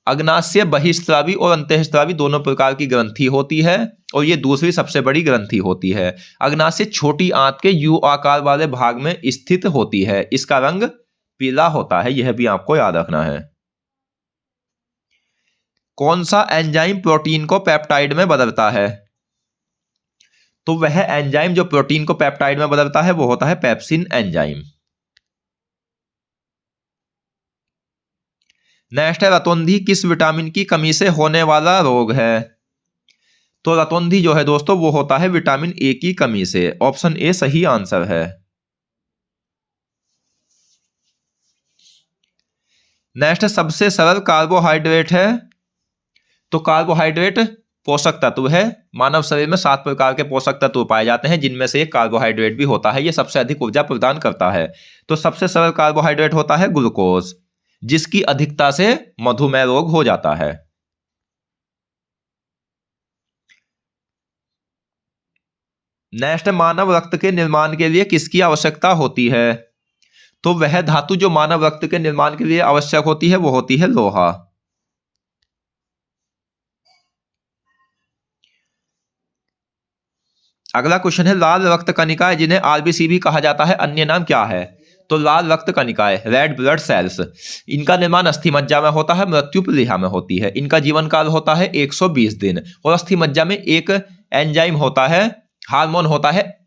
अग्नाशय बहिस्रावी और अंतःस्रावी दोनों प्रकार की ग्रंथि होती है और ये दूसरी सबसे बड़ी ग्रंथि होती है। अग्नाशय छोटी आंत के यू आकार वाले भाग में स्थित होती है। इसका रंग पीला होता है, यह भी आपको याद रखना है। कौन सा एंजाइम प्रोटीन को पेप्टाइड में बदलता है? तो वह एंजाइम जो प्रोटीन को पेप्टाइड में बदलता है वो होता है पेप्सिन एंजाइम। नेक्स्ट है, रतौंधी किस विटामिन की कमी से होने वाला रोग है? तो रतौंधी जो है दोस्तों वो होता है विटामिन ए की कमी से, ऑप्शन ए सही आंसर है। नेक्स्ट, सबसे सरल कार्बोहाइड्रेट है? तो कार्बोहाइड्रेट पोषक तत्व है। मानव शरीर में 7 प्रकार के पोषक तत्व पाए जाते हैं, जिनमें से एक कार्बोहाइड्रेट भी होता है। यह सबसे अधिक ऊर्जा प्रदान करता है। तो सबसे सरल कार्बोहाइड्रेट होता है ग्लूकोज, जिसकी अधिकता से मधुमेह रोग हो जाता है। नेक्स्ट, मानव रक्त के निर्माण के लिए किसकी आवश्यकता होती है? तो वह धातु जो मानव रक्त के निर्माण के लिए आवश्यक होती है वो होती है लोहा। अगला क्वेश्चन है, लाल रक्त कणिकाएं जिन्हें आरबीसी भी कहा जाता है, अन्य नाम क्या है? तो लाल रक्त कणिकाएं, रेड ब्लड सेल्स, इनका निर्माण अस्थि मज्जा में होता है, मृत्यु प्लीहा में होती है। इनका जीवन काल होता है 120 दिन। और अस्थि मज्जा में एक एंजाइम होता है, हार्मोन होता है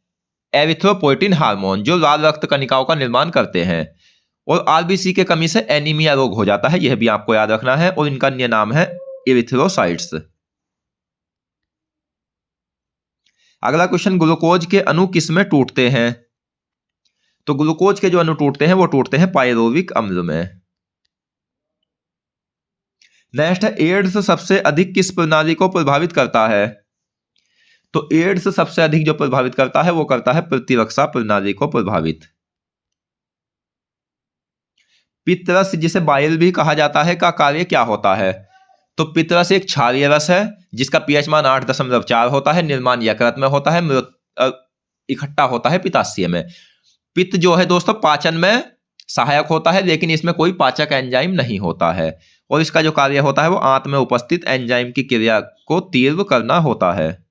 एरिथ्रोपोइटिन हार्मोन, जो लाल रक्त कणिकाओं का निर्माण करते हैं। और आरबीसी के कमी से एनीमिया रोग हो जाता है, यह भी आपको याद रखना है। और इनका अन्य नाम है इरिथ्रोसाइट्स। अगला क्वेश्चन, ग्लूकोज के अणु किस में टूटते हैं? तो ग्लूकोज के जो अणु टूटते हैं वो टूटते हैं पायरोविक अम्ल में। नेक्स्ट है, एड्स सबसे अधिक किस प्रणाली को प्रभावित करता है? तो एड्स सबसे अधिक जो प्रभावित करता है वो करता है प्रतिरक्षा प्रणाली को प्रभावित। पित्तरस, जिसे बाइल भी कहा जाता है, का कार्य क्या होता है? तो पित्तरस एक क्षारीय रस है जिसका पीएच मान 8.4 होता है। निर्माण यकृत में होता है, इकट्ठा होता है पित्ताशय में। पित्त जो है दोस्तों पाचन में सहायक होता है, लेकिन इसमें कोई पाचक एंजाइम नहीं होता है। और इसका जो कार्य होता है वो आंत में उपस्थित एंजाइम की क्रिया को तीव्र करना होता है।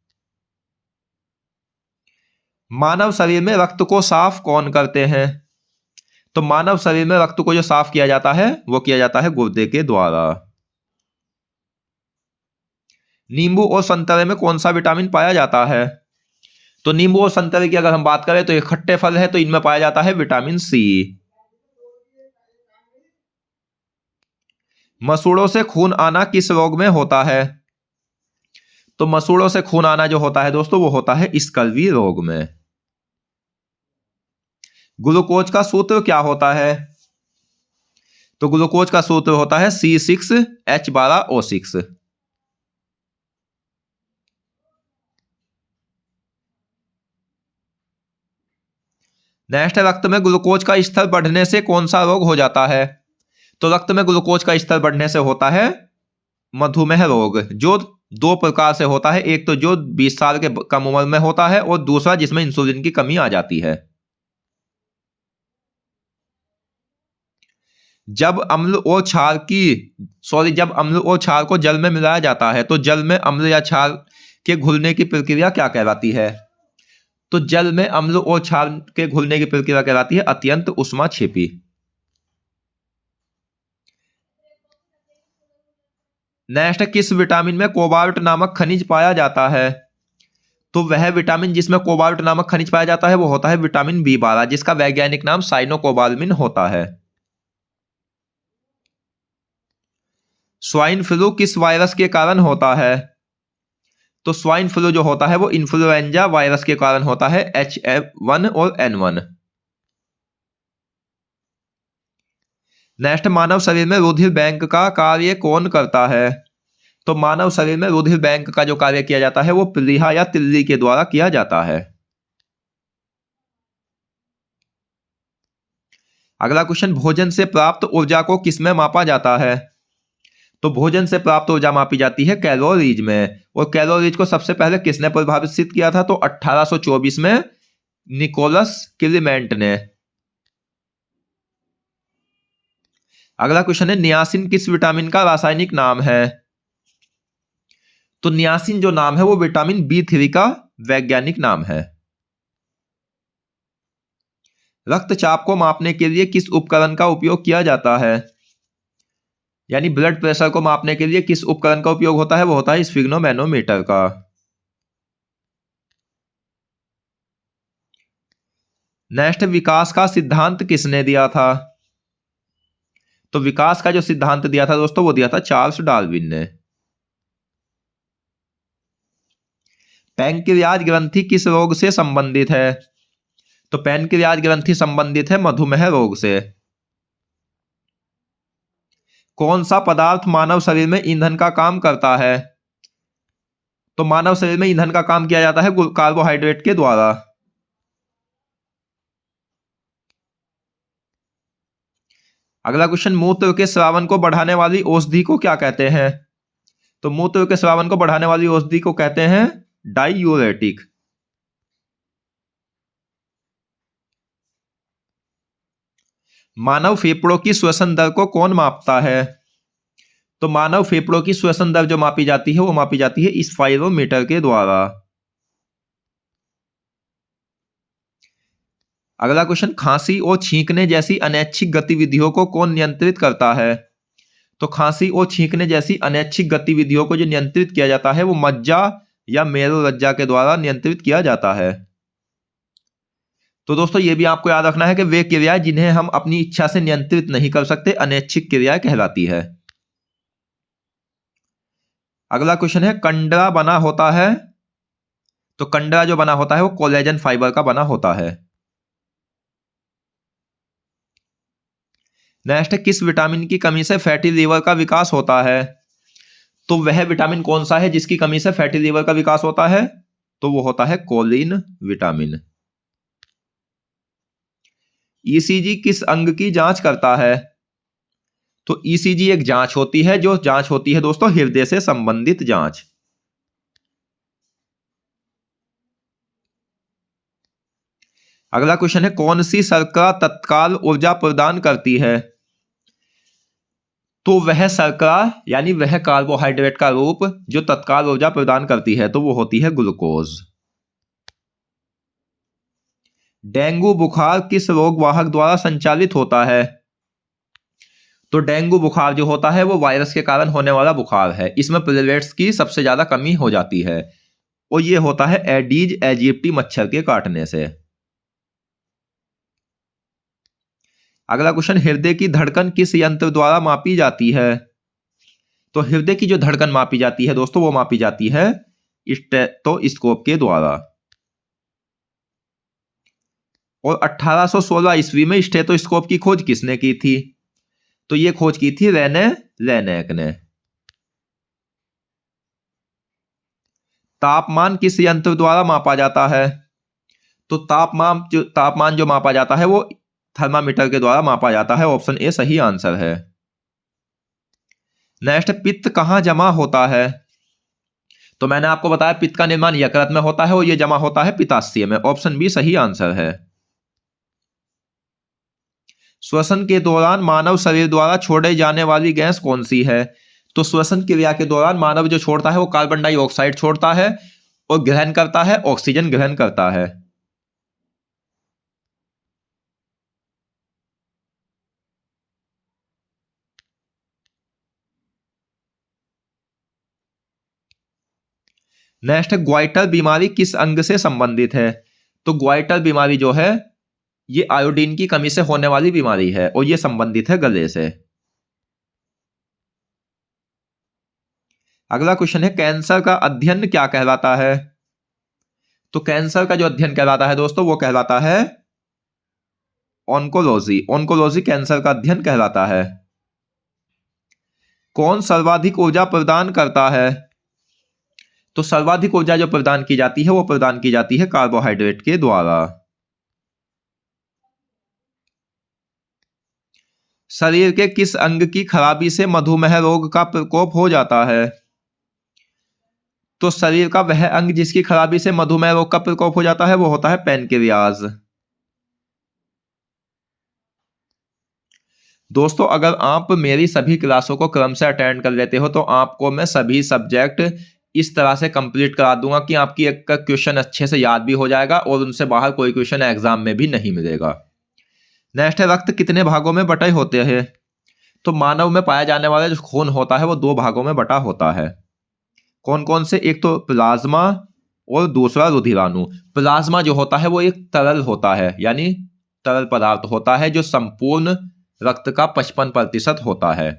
मानव शरीर में रक्त को साफ कौन करते हैं? तो मानव शरीर में रक्त को जो साफ किया जाता है वो किया जाता है गुर्दे के द्वारा। नींबू और संतरे में कौन सा विटामिन पाया जाता है? तो नींबू और संतरे की अगर हम बात करें तो ये खट्टे फल है, तो इनमें पाया जाता है विटामिन सी। मसूड़ों से खून आना किस रोग में होता है? तो मसूड़ों से खून आना जो होता है दोस्तों वो होता है स्कर्वी रोग में। ग्लूकोज का सूत्र क्या होता है? तो ग्लूकोज का सूत्र होता है C6H12O6। नेक्स्ट है रक्त में ग्लूकोज का स्तर बढ़ने से कौन सा रोग हो जाता है? तो रक्त में ग्लूकोज का स्तर बढ़ने से होता है मधुमेह रोग, जो दो प्रकार से होता है। एक तो जो 20 साल के कम उम्र में होता है और दूसरा जिसमें इंसुलिन की कमी आ जाती है। जब अम्ल और क्षार को जल में मिलाया जाता है तो जल में अम्ल या क्षार के घुलने की प्रक्रिया क्या कहलाती है? तो जल में अम्ल और क्षार के घुलने की प्रक्रिया कहलाती है अत्यंत ऊष्माक्षेपी। नेक्स्ट, किस विटामिन में कोबाल्ट नामक खनिज पाया जाता है? तो वह विटामिन जिसमें कोबाल्ट नामक खनिज पाया जाता है वो होता है विटामिन B12, जिसका वैज्ञानिक नाम साइनोकोबाल्मिन होता है। स्वाइन फ्लू किस वायरस के कारण होता है? तो स्वाइन फ्लू जो होता है वो इन्फ्लुएंजा वायरस के कारण होता है, H1 और N1। नेक्स्ट, मानव शरीर में रुधिर बैंक का कार्य कौन करता है? तो मानव शरीर में रुधिर बैंक का जो कार्य किया जाता है वो प्लीहा या तिल्ली के द्वारा किया जाता है। अगला क्वेश्चन, भोजन से प्राप्त ऊर्जा को किसमें मापा जाता है? तो भोजन से प्राप्त ऊर्जा मापी जाती है कैलोरीज में, और कैलोरीज को सबसे पहले किसने परिभाषित किया था? तो 1824 में निकोलस क्लीमेंट ने। अगला क्वेश्चन है, नियासिन किस विटामिन का रासायनिक नाम है? तो नियासिन जो नाम है वो विटामिन B3 का वैज्ञानिक नाम है। रक्तचाप को मापने के लिए किस उपकरण का उपयोग किया जाता है? यानी ब्लड प्रेशर को मापने के लिए किस उपकरण का उपयोग होता है? वो होता है स्फिग्नोमैनोमीटर का। नेक्स्ट, विकास का सिद्धांत किसने दिया था? तो विकास का जो सिद्धांत दिया था दोस्तों वो दिया था चार्ल्स डार्विन ने। पैंक्रियाज ग्रंथि किस रोग से संबंधित है? तो पैंक्रियाज ग्रंथि संबंधित है मधुमेह रोग से। कौन सा पदार्थ मानव शरीर में ईंधन का काम करता है? तो मानव शरीर में ईंधन का काम किया जाता है कार्बोहाइड्रेट के द्वारा। अगला क्वेश्चन, मूत्र के स्रावन को बढ़ाने वाली औषधि को क्या कहते हैं? तो मूत्र के स्रावन को बढ़ाने वाली औषधि को कहते हैं डाइयूरेटिक। मानव फेफड़ों की श्वसन दर को कौन मापता है? तो मानव फेफड़ों की श्वसन दर जो मापी जाती है वो मापी जाती है स्पाइरोमीटर के द्वारा। अगला क्वेश्चन, खांसी और छींकने जैसी अनैच्छिक गतिविधियों को कौन नियंत्रित करता है? तो खांसी और छींकने जैसी अनैच्छिक गतिविधियों को जो नियंत्रित किया जाता है वो मज्जा या मेरुरज्जा के द्वारा नियंत्रित किया जाता है। तो दोस्तों ये भी आपको याद रखना है कि वे क्रियाएं जिन्हें हम अपनी इच्छा से नियंत्रित नहीं कर सकते अनैच्छिक क्रियाएं कहलाती है। अगला क्वेश्चन है, कंडरा बना होता है। तो कंडरा जो बना होता है वो कोलेजन फाइबर का बना होता है। नेक्स्ट, किस विटामिन की कमी से फैटी लीवर का विकास होता है? तो वह विटामिन कौन सा है जिसकी कमी से फैटी लीवर का विकास होता है? तो वो होता है कोलिन विटामिन। ईसीजी किस अंग की जांच करता है? तो ईसीजी एक जांच होती है, जो जांच होती है दोस्तों हृदय से संबंधित जांच। अगला क्वेश्चन है, कौन सी शर्करा तत्काल ऊर्जा प्रदान करती है? तो वह शर्करा यानी वह कार्बोहाइड्रेट का रूप जो तत्काल ऊर्जा प्रदान करती है तो वो होती है ग्लूकोज। डेंगू बुखार किस रोग वाहक द्वारा संचालित होता है? तो डेंगू बुखार जो होता है वो वायरस के कारण होने वाला बुखार है। इसमें प्लेटलेट्स की सबसे ज्यादा कमी हो जाती है और ये होता है एडीज एजिप्टी मच्छर के काटने से। अगला क्वेश्चन, हृदय की धड़कन किस यंत्र द्वारा मापी जाती है? तो हृदय की जो धड़कन मापी जाती है दोस्तों वो मापी जाती है स्टेथोस्कोप के द्वारा। और 1816 ईस्वी में स्टेथोस्कोप की खोज किसने की थी? तो ये खोज की थी रेने लेनेक ने। तापमान किस यंत्र द्वारा मापा जाता है? तो तापमान जो मापा जाता है वो थर्मामीटर के द्वारा मापा जाता है। ऑप्शन ए सही आंसर है। नेक्स्ट, पित्त कहाँ जमा होता है? तो मैंने आपको बताया पित्त का निर्माण यकृत में होता है और ये जमा होता है पित्ताशय में। ऑप्शन बी सही आंसर है। श्वसन के दौरान मानव शरीर द्वारा छोड़े जाने वाली गैस कौन सी है? तो श्वसन क्रिया के दौरान मानव जो छोड़ता है वो कार्बन डाइऑक्साइड छोड़ता है और ग्रहण करता है ऑक्सीजन ग्रहण करता है। नेक्स्ट, ग्वाइटर बीमारी किस अंग से संबंधित है? तो ग्वाइटर बीमारी जो है ये आयोडीन की कमी से होने वाली बीमारी है और ये संबंधित है गले से। अगला क्वेश्चन है, कैंसर का अध्ययन क्या कहलाता है? तो कैंसर का जो अध्ययन कहलाता है दोस्तों वो कहलाता है ऑन्कोलॉजी। ऑन्कोलॉजी कैंसर का अध्ययन कहलाता है। कौन सर्वाधिक ऊर्जा प्रदान करता है? तो सर्वाधिक ऊर्जा जो प्रदान की जाती है वो प्रदान की जाती है कार्बोहाइड्रेट के द्वारा। शरीर के किस अंग की खराबी से मधुमेह रोग का प्रकोप हो जाता है? तो शरीर का वह अंग जिसकी खराबी से मधुमेह रोग का प्रकोप हो जाता है वो होता है पैनक्रियाज। दोस्तों, अगर आप मेरी सभी क्लासों को क्रम से अटेंड कर लेते हो तो आपको मैं सभी सब्जेक्ट इस तरह से कंप्लीट करा दूंगा कि आपकी एक का क्वेश्चन अच्छे से याद भी हो जाएगा और उनसे बाहर कोई क्वेश्चन एग्जाम में भी नहीं मिलेगा। नेक्स्ट है, रक्त कितने भागों में बटे होते हैं? तो मानव में पाया जाने वाला जो खून होता है वो 2 भागों में बटा होता है। कौन कौन से? एक तो प्लाज्मा और दूसरा रुधिराणु। प्लाज्मा जो होता है वो एक तरल होता है, यानी तरल पदार्थ होता है जो संपूर्ण रक्त का 55% होता है।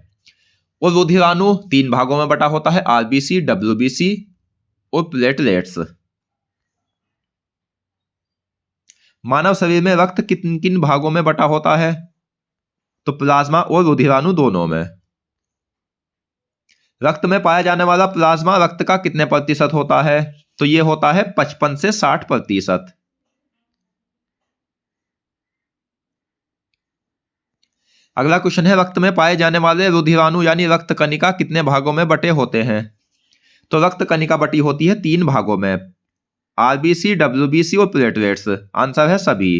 और रुधिराणु 3 भागों में बटा होता है, आरबीसी, डब्ल्यूबीसी और प्लेटलेट्स। मानव शरीर में रक्त किन किन भागों में बटा होता है? तो प्लाज्मा और रुधिराणु दोनों में। रक्त में पाया जाने वाला प्लाज्मा रक्त का कितने प्रतिशत होता है? तो यह होता है 55 से 60%। अगला क्वेश्चन है, रक्त में पाए जाने वाले रुधिराणु यानी रक्त कणिका कितने भागों में बटे होते हैं? तो रक्त कणिका बटी होती है 3 भागों में, आरबीसी, डब्ल्यूबीसी और प्लेटलेट्स। आंसर है सभी।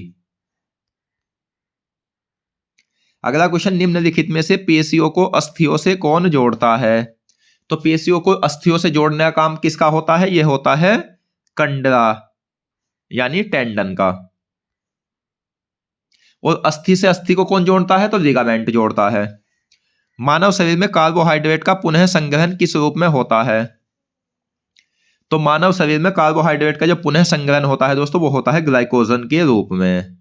अगला क्वेश्चन, निम्नलिखित में से पेशियों को अस्थियों से कौन जोड़ता है? तो पेशियों को अस्थियों से जोड़ने का काम किसका होता है? यह होता है कंडरा यानी टेंडन का। और अस्थि से अस्थि को कौन जोड़ता है? तो लिगामेंट जोड़ता है। मानव शरीर में कार्बोहाइड्रेट का पुनः संग्रहण किस रूप में होता है? तो मानव शरीर में कार्बोहाइड्रेट का जो पुनः संग्रहण होता है दोस्तों वो होता है ग्लाइकोजन के रूप में।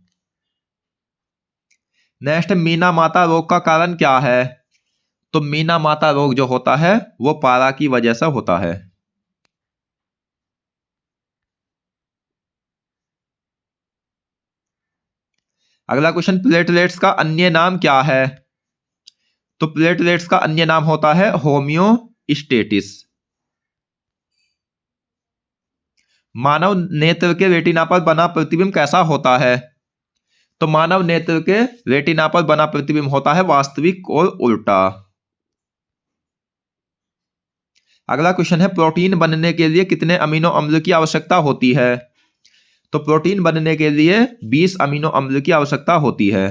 नेक्स्ट, मीना माता रोग का कारण क्या है? तो मीना माता रोग जो होता है वो पारा की वजह से होता है। अगला क्वेश्चन, प्लेटलेट्स का अन्य नाम क्या है? तो प्लेटलेट्स का अन्य नाम होता है होम्योस्टेटिस। मानव नेत्र के रेटिना पर बना प्रतिबिंब कैसा होता है? तो मानव नेत्र के रेटिना पर बना प्रतिबिंब होता है वास्तविक और उल्टा। अगला क्वेश्चन है, प्रोटीन बनने के लिए कितने अमीनो अम्ल की आवश्यकता होती है? तो प्रोटीन बनने के लिए 20 अमीनो अम्ल की आवश्यकता होती है।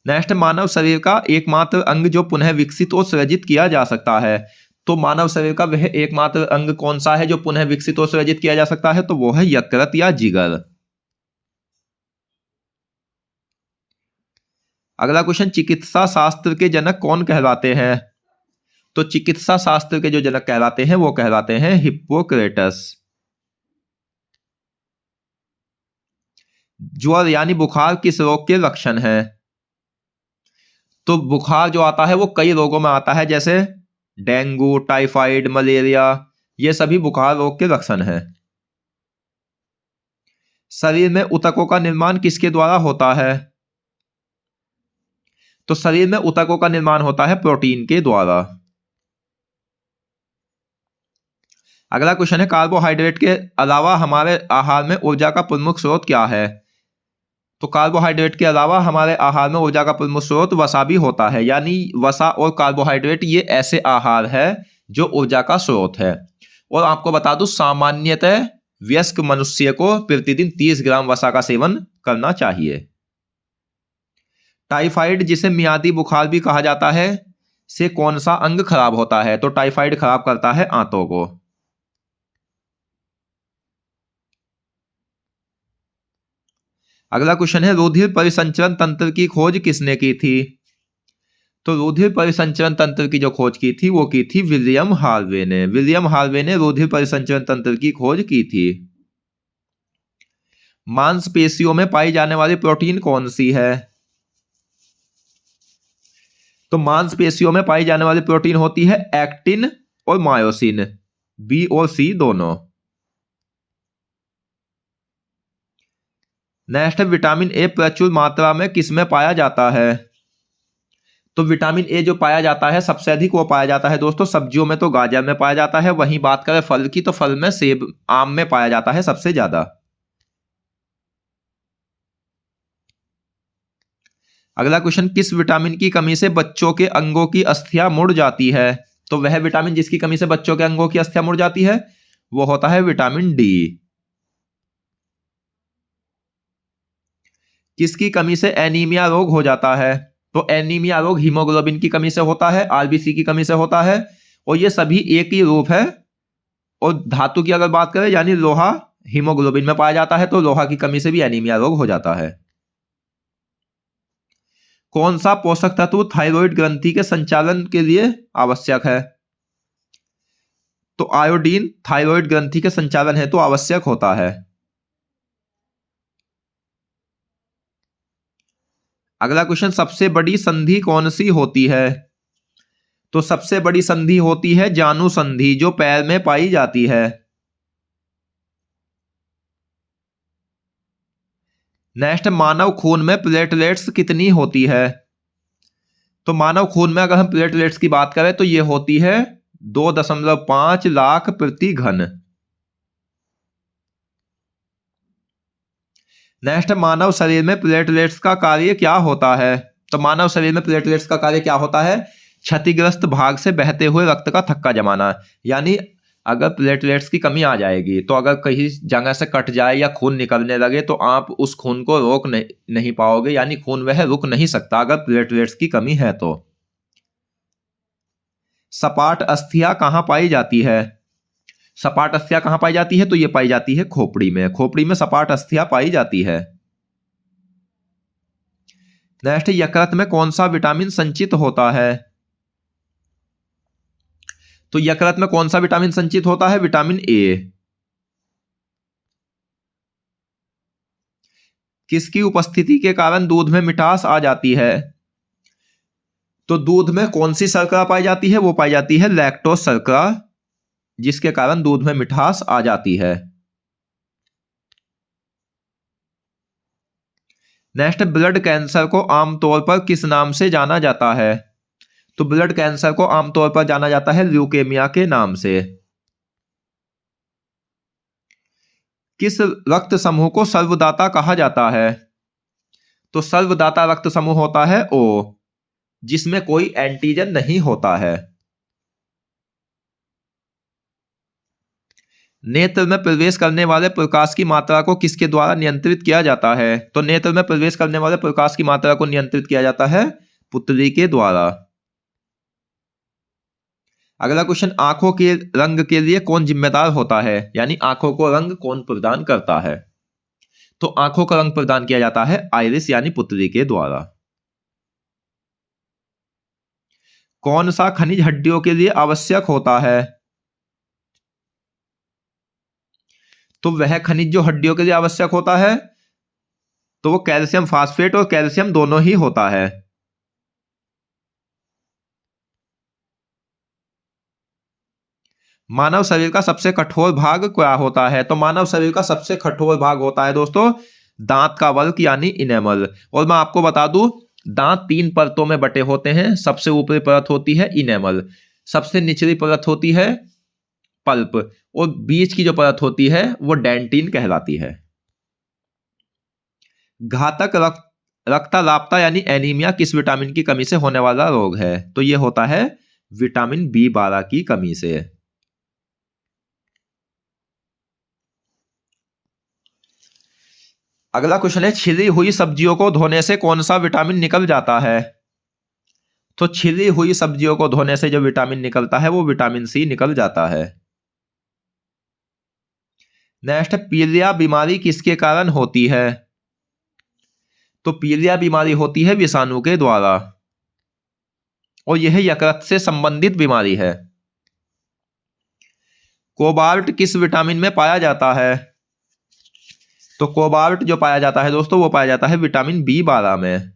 नेक्स्ट, मानव शरीर का एकमात्र अंग जो पुनः विकसित और सृजित किया जा सकता है। तो मानव शरीर का वह एकमात्र अंग कौन सा है जो पुनः विकसित और सृजित किया जा सकता है? तो वो है यकृत या जिगर। अगला क्वेश्चन, चिकित्सा शास्त्र के जनक कौन कहलाते हैं? तो चिकित्सा शास्त्र के जो जनक कहलाते हैं वो कहलाते हैं हिप्पोक्रेटस। ज्वर यानी बुखार किस रोग के लक्षण है? तो बुखार जो आता है वो कई रोगों में आता है, जैसे डेंगू, टाइफाइड, मलेरिया, ये सभी बुखार रोग के लक्षण हैं। शरीर में ऊतकों का निर्माण किसके द्वारा होता है? तो शरीर में ऊतकों का निर्माण होता है प्रोटीन के द्वारा। अगला क्वेश्चन है कार्बोहाइड्रेट के अलावा हमारे आहार में ऊर्जा का प्रमुख स्रोत क्या है? तो कार्बोहाइड्रेट के अलावा हमारे आहार में ऊर्जा का प्रमुख स्रोत वसा भी होता है, यानी वसा और कार्बोहाइड्रेट ये ऐसे आहार है जो ऊर्जा का स्रोत है। और आपको बता दूं, सामान्यतः वयस्क मनुष्य को प्रतिदिन 30 ग्राम वसा का सेवन करना चाहिए। टाइफाइड, जिसे मियादी बुखार भी कहा जाता है, से कौन सा अंग खराब होता है? तो टाइफाइड खराब करता है आंतों को। अगला क्वेश्चन है रुधिर परिसंचरण तंत्र की खोज किसने की थी? तो रुधिर परिसंचरण तंत्र की जो खोज की थी वो की थी विलियम हार्वे ने। विलियम हार्वे ने रुधिर परिसंचरण तंत्र की खोज की थी। मांसपेशियों में पाई जाने वाली प्रोटीन कौन सी है? तो मांसपेशियों में पाई जाने वाली प्रोटीन होती है एक्टिन और मायोसिन, बी और सी दोनों। नेक्स्ट है विटामिन ए प्रचुर मात्रा में किसमें पाया जाता है? तो विटामिन ए जो पाया जाता है सबसे अधिक वो पाया जाता है दोस्तों सब्जियों में, तो गाजर में पाया जाता है। वहीं बात करें फल की, तो फल में सेब, आम में पाया जाता है सबसे ज्यादा। अगला क्वेश्चन, किस विटामिन की कमी से बच्चों के अंगों की अस्थियां मुड़ जाती है? तो वह विटामिन जिसकी कमी से बच्चों के अंगों की अस्थियां मुड़ जाती है वो होता है विटामिन डी। किसकी कमी से एनीमिया रोग हो जाता है? तो एनीमिया रोग हीमोग्लोबिन की कमी से होता है, आरबीसी की कमी से होता है, और ये सभी एक ही रूप है। और धातु की अगर बात करें, यानी लोहा हीमोग्लोबिन में पाया जाता है, तो लोहा की कमी से भी एनीमिया रोग हो जाता है। कौन सा पोषक तत्व थायराइड ग्रंथि के संचालन के लिए आवश्यक है? तो आयोडीन थायराइड ग्रंथि के संचालन हेतु आवश्यक होता है। अगला क्वेश्चन, सबसे बड़ी संधि कौन सी होती है? तो सबसे बड़ी संधि होती है जानु संधि, जो पैर में पाई जाती है। नेक्स्ट, मानव खून में प्लेटलेट्स कितनी होती है? तो मानव खून में अगर हम प्लेटलेट्स की बात करें तो ये होती है 2.5 लाख प्रति घन। नेक्स्ट, मानव शरीर में प्लेटलेट्स का कार्य क्या होता है? तो मानव शरीर में प्लेटलेट्स का कार्य क्या होता है? क्षतिग्रस्त भाग से बहते हुए रक्त का थक्का जमाना। यानी अगर प्लेटलेट्स की कमी आ जाएगी तो अगर कहीं जगह से कट जाए या खून निकलने लगे तो आप उस खून को रोक नहीं पाओगे, यानी खून वह रुक नहीं सकता अगर प्लेटलेट्स की कमी है तो। सपाट अस्थियां कहां पाई जाती है? सपाट अस्थियां कहां पाई जाती है? तो ये पाई जाती है खोपड़ी में। खोपड़ी में सपाट अस्थियां पाई जाती है। नेक्स्ट, यकृत में कौन सा विटामिन संचित होता है? तो यकृत में कौन सा विटामिन संचित होता है? Vitamin A. किसकी उपस्थिति के कारण दूध में मिठास आ जाती है? तो दूध में कौन सी शर्करा पाई जाती है? वो पाई जाती है लैक्टोज शर्करा, जिसके कारण दूध में मिठास आ जाती है। नेक्स्ट, ब्लड कैंसर को आमतौर पर किस नाम से जाना जाता है? तो ब्लड कैंसर को आमतौर पर जाना जाता है ल्यूकेमिया के नाम से। किस रक्त समूह को सर्वदाता कहा जाता है? तो सर्वदाता रक्त समूह होता है ओ, जिसमें कोई एंटीजन नहीं होता है। नेत्र में प्रवेश करने वाले प्रकाश की मात्रा को किसके द्वारा नियंत्रित किया जाता है? तो नेत्र में प्रवेश करने वाले प्रकाश की मात्रा को नियंत्रित किया जाता है पुतली के द्वारा। अगला क्वेश्चन, आंखों के रंग के लिए कौन जिम्मेदार होता है? यानी आंखों को रंग कौन प्रदान करता है? तो आंखों का रंग प्रदान किया जाता है आइरिस यानी पुतली के द्वारा। कौन सा खनिज हड्डियों के लिए आवश्यक होता है? तो वह खनिज जो हड्डियों के लिए आवश्यक होता है तो वो कैल्शियम फास्फेट और कैल्शियम दोनों ही होता है। मानव शरीर का सबसे कठोर भाग क्या होता है? तो मानव शरीर का सबसे कठोर भाग होता है दोस्तों दांत का वर्क यानी इनेमल। और मैं आपको बता दूं, दांत 3 परतों में बटे होते हैं। सबसे ऊपरी परत होती है इनेमल, सबसे निचली परत होती है पल्प, और बीच की जो परत होती है वो डेंटिन कहलाती है। घातक रक्ताल्पता यानी एनीमिया किस विटामिन की कमी से होने वाला रोग है? तो ये होता है विटामिन B12 की कमी से। अगला क्वेश्चन है, छिली हुई सब्जियों को धोने से कौन सा विटामिन निकल जाता है? तो छिली हुई सब्जियों को धोने से जो विटामिन निकलता है वो विटामिन C निकल जाता है। नेक्स्ट, पीलिया बीमारी किसके कारण होती है? तो पीलिया बीमारी होती है विषाणु के द्वारा, और यह यकृत से संबंधित बीमारी है। कोबाल्ट किस विटामिन में पाया जाता है? तो कोबाल्ट जो पाया जाता है दोस्तों वो पाया जाता है विटामिन B12 में।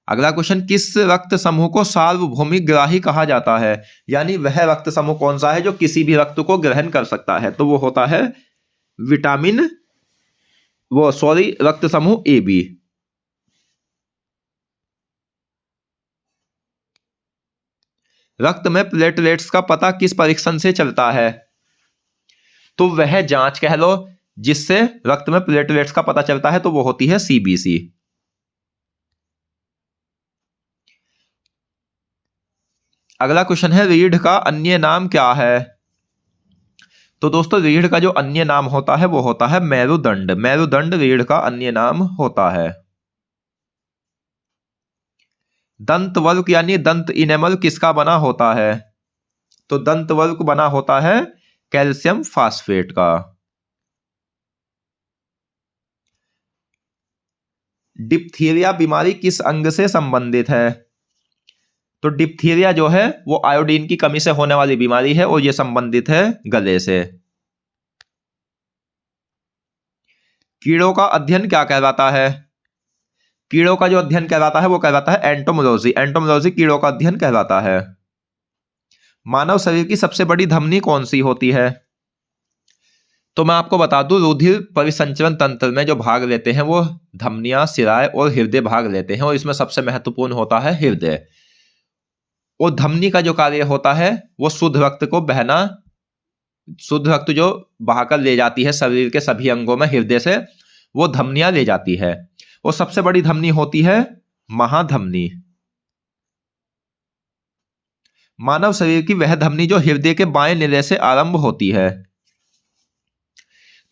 अगला क्वेश्चन, किस रक्त समूह को सार्वभौमिक ग्राही कहा जाता है? यानी वह रक्त समूह कौन सा है जो किसी भी रक्त को ग्रहण कर सकता है? तो वो होता है रक्त समूह AB। रक्त में प्लेटलेट्स का पता किस परीक्षण से चलता है? तो वह जांच कह लो जिससे रक्त में प्लेटलेट्स का पता चलता है, तो वो होती है CBC। अगला क्वेश्चन है, रीढ़ का अन्य नाम क्या है? तो दोस्तों रीढ़ का जो अन्य नाम होता है वो होता है मेरुदंड। मेरुदंड रीढ़ का अन्य नाम होता है। दंत वल्क यानी दंत इनेमल किसका बना होता है? तो दंत वल्क बना होता है कैल्शियम फास्फेट का। डिप्थीरिया बीमारी किस अंग से संबंधित है? तो डिप्थीरिया जो है वो आयोडीन की कमी से होने वाली बीमारी है, और यह संबंधित है गले से। कीड़ों का अध्ययन क्या कहलाता है? कीड़ों का जो अध्ययन कहलाता है वो कहलाता है एंटोमोलॉजी। एंटोमोलॉजी कीड़ों का अध्ययन कहलाता है। मानव शरीर की सबसे बड़ी धमनी कौन सी होती है? तो मैं आपको बता दूं, रुधिर परिसंचरण तंत्र में जो भाग लेते हैं वो धमनियां, सिराएं और हृदय भाग लेते हैं, और इसमें सबसे महत्वपूर्ण होता है हृदय। और धमनी का जो कार्य होता है वो शुद्ध रक्त को बहना, शुद्ध रक्त जो बहाकर ले जाती है शरीर के सभी अंगों में हृदय से, वो धमनियां ले जाती है। और सबसे बड़ी धमनी होती है महाधमनी। मानव शरीर की वह धमनी जो हृदय के बाएं निलय से आरंभ होती है।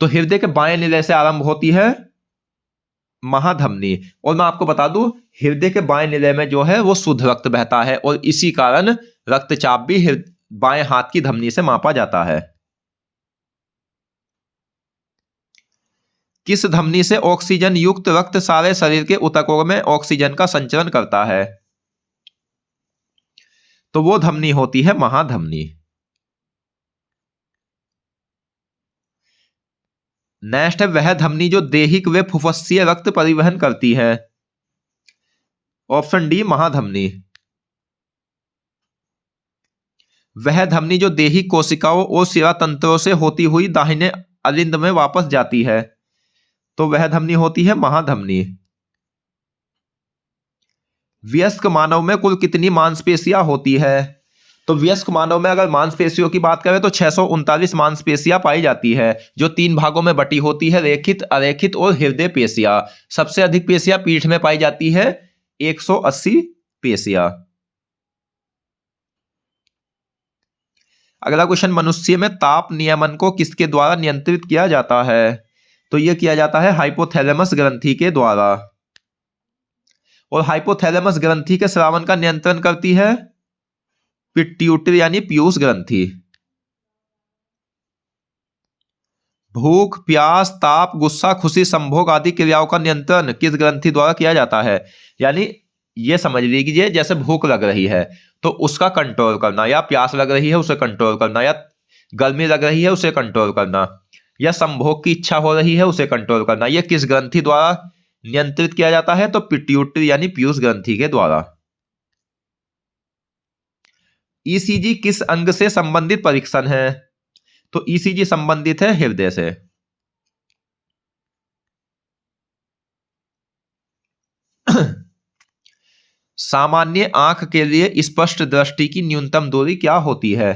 तो हृदय के बाएं निलय से आरंभ होती है महाधमनी। और मैं आपको बता दूं, हृदय के बाएं निलय में जो है वो शुद्ध रक्त बहता है, और इसी कारण रक्तचाप भी बाएं हाथ की धमनी से मापा जाता है। किस धमनी से ऑक्सीजन युक्त रक्त सारे शरीर के ऊतकों में ऑक्सीजन का संचरण करता है? तो वो धमनी होती है महाधमनी। नेक्स्ट है, वह धमनी जो देहिक व फुफ्फुसीय रक्त परिवहन करती है। ऑप्शन डी महाधमनी। वह धमनी जो देहिक कोशिकाओं और शिरा तंत्रों से होती हुई दाहिने अलिंद में वापस जाती है। तो वह धमनी होती है महाधमनी। वयस्क मानव में कुल कितनी मांसपेशियां होती है? तो वयस्क मानव में अगर मांसपेशियों की बात करें तो 639 मांसपेशियां पाई जाती है, जो 3 भागों में बटी होती है, रेखित, अरेखित और हृदय पेशियां। सबसे अधिक पेशियां पीठ में पाई जाती है, 180 पेशियां। अगला क्वेश्चन, मनुष्य में ताप नियमन को किसके द्वारा नियंत्रित किया जाता है? तो यह किया जाता है हाइपोथैलेमस ग्रंथि के द्वारा। और हाइपोथैलेमस ग्रंथि के स्रावन का नियंत्रण करती है पिट्यूटरी यानी पीयूष ग्रंथि। भूख, प्यास, ताप, गुस्सा, खुशी, संभोग आदि क्रियाओं का नियंत्रण किस ग्रंथि द्वारा किया जाता है? यानी ये समझ लीजिए, जैसे भूख लग रही है तो उसका कंट्रोल करना, या प्यास लग रही है उसे कंट्रोल करना, या गर्मी लग रही है उसे कंट्रोल करना, या संभोग की इच्छा हो रही है उसे कंट्रोल करना, यह किस ग्रंथि द्वारा नियंत्रित किया जाता है? तो पिट्यूटरी यानी पीयूष ग्रंथि के द्वारा। ईसीजी किस अंग से संबंधित परीक्षण है? तो ईसीजी संबंधित है हृदय से। सामान्य आंख के लिए स्पष्ट दृष्टि की न्यूनतम दूरी क्या होती है?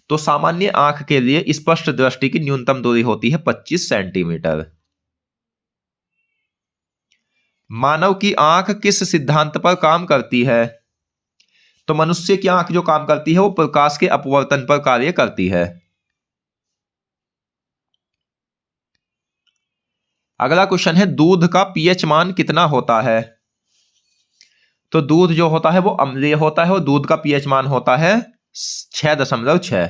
तो सामान्य आंख के लिए स्पष्ट दृष्टि की न्यूनतम दूरी होती है 25 सेंटीमीटर। मानव की आंख किस सिद्धांत पर काम करती है? तो मनुष्य की आंख जो काम करती है वो प्रकाश के अपवर्तन पर कार्य करती है। अगला क्वेश्चन है, दूध का पीएच मान कितना होता है? तो दूध जो होता है वो अम्लीय होता है और दूध का पीएच मान होता है 6.6।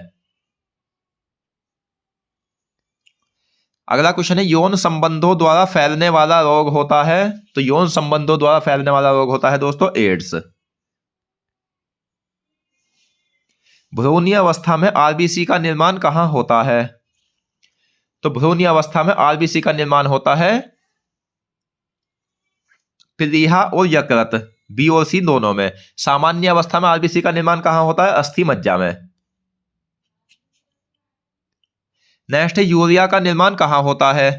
अगला क्वेश्चन है, यौन संबंधों द्वारा फैलने वाला रोग होता है? तो यौन संबंधों द्वारा फैलने वाला रोग होता है दोस्तों एड्स। भ्रूणीय अवस्था में आरबीसी का निर्माण कहां होता है? तो भ्रूणीय अवस्था में आरबीसी का निर्माण होता है प्लीहा और यकृत, बी और सी दोनों में। सामान्य अवस्था में आरबीसी का निर्माण कहां होता है? अस्थि मज्जा में। नेक्स्ट है, यूरिया का निर्माण कहां होता है?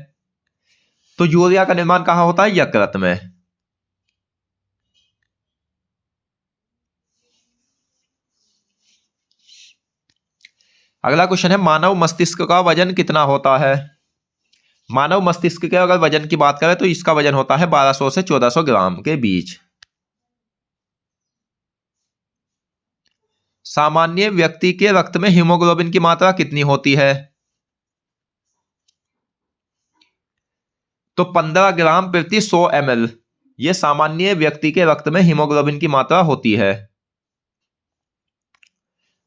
तो यूरिया का निर्माण कहां होता है? यकृत में। अगला क्वेश्चन है, मानव मस्तिष्क का वजन कितना होता है? मानव मस्तिष्क के अगर वजन की बात करें तो इसका वजन होता है 1200 से 1400 ग्राम के बीच। सामान्य व्यक्ति के रक्त में हीमोग्लोबिन की मात्रा कितनी होती है? तो 15 ग्राम प्रति 100 ml, यह सामान्य व्यक्ति के रक्त में हीमोग्लोबिन की मात्रा होती है।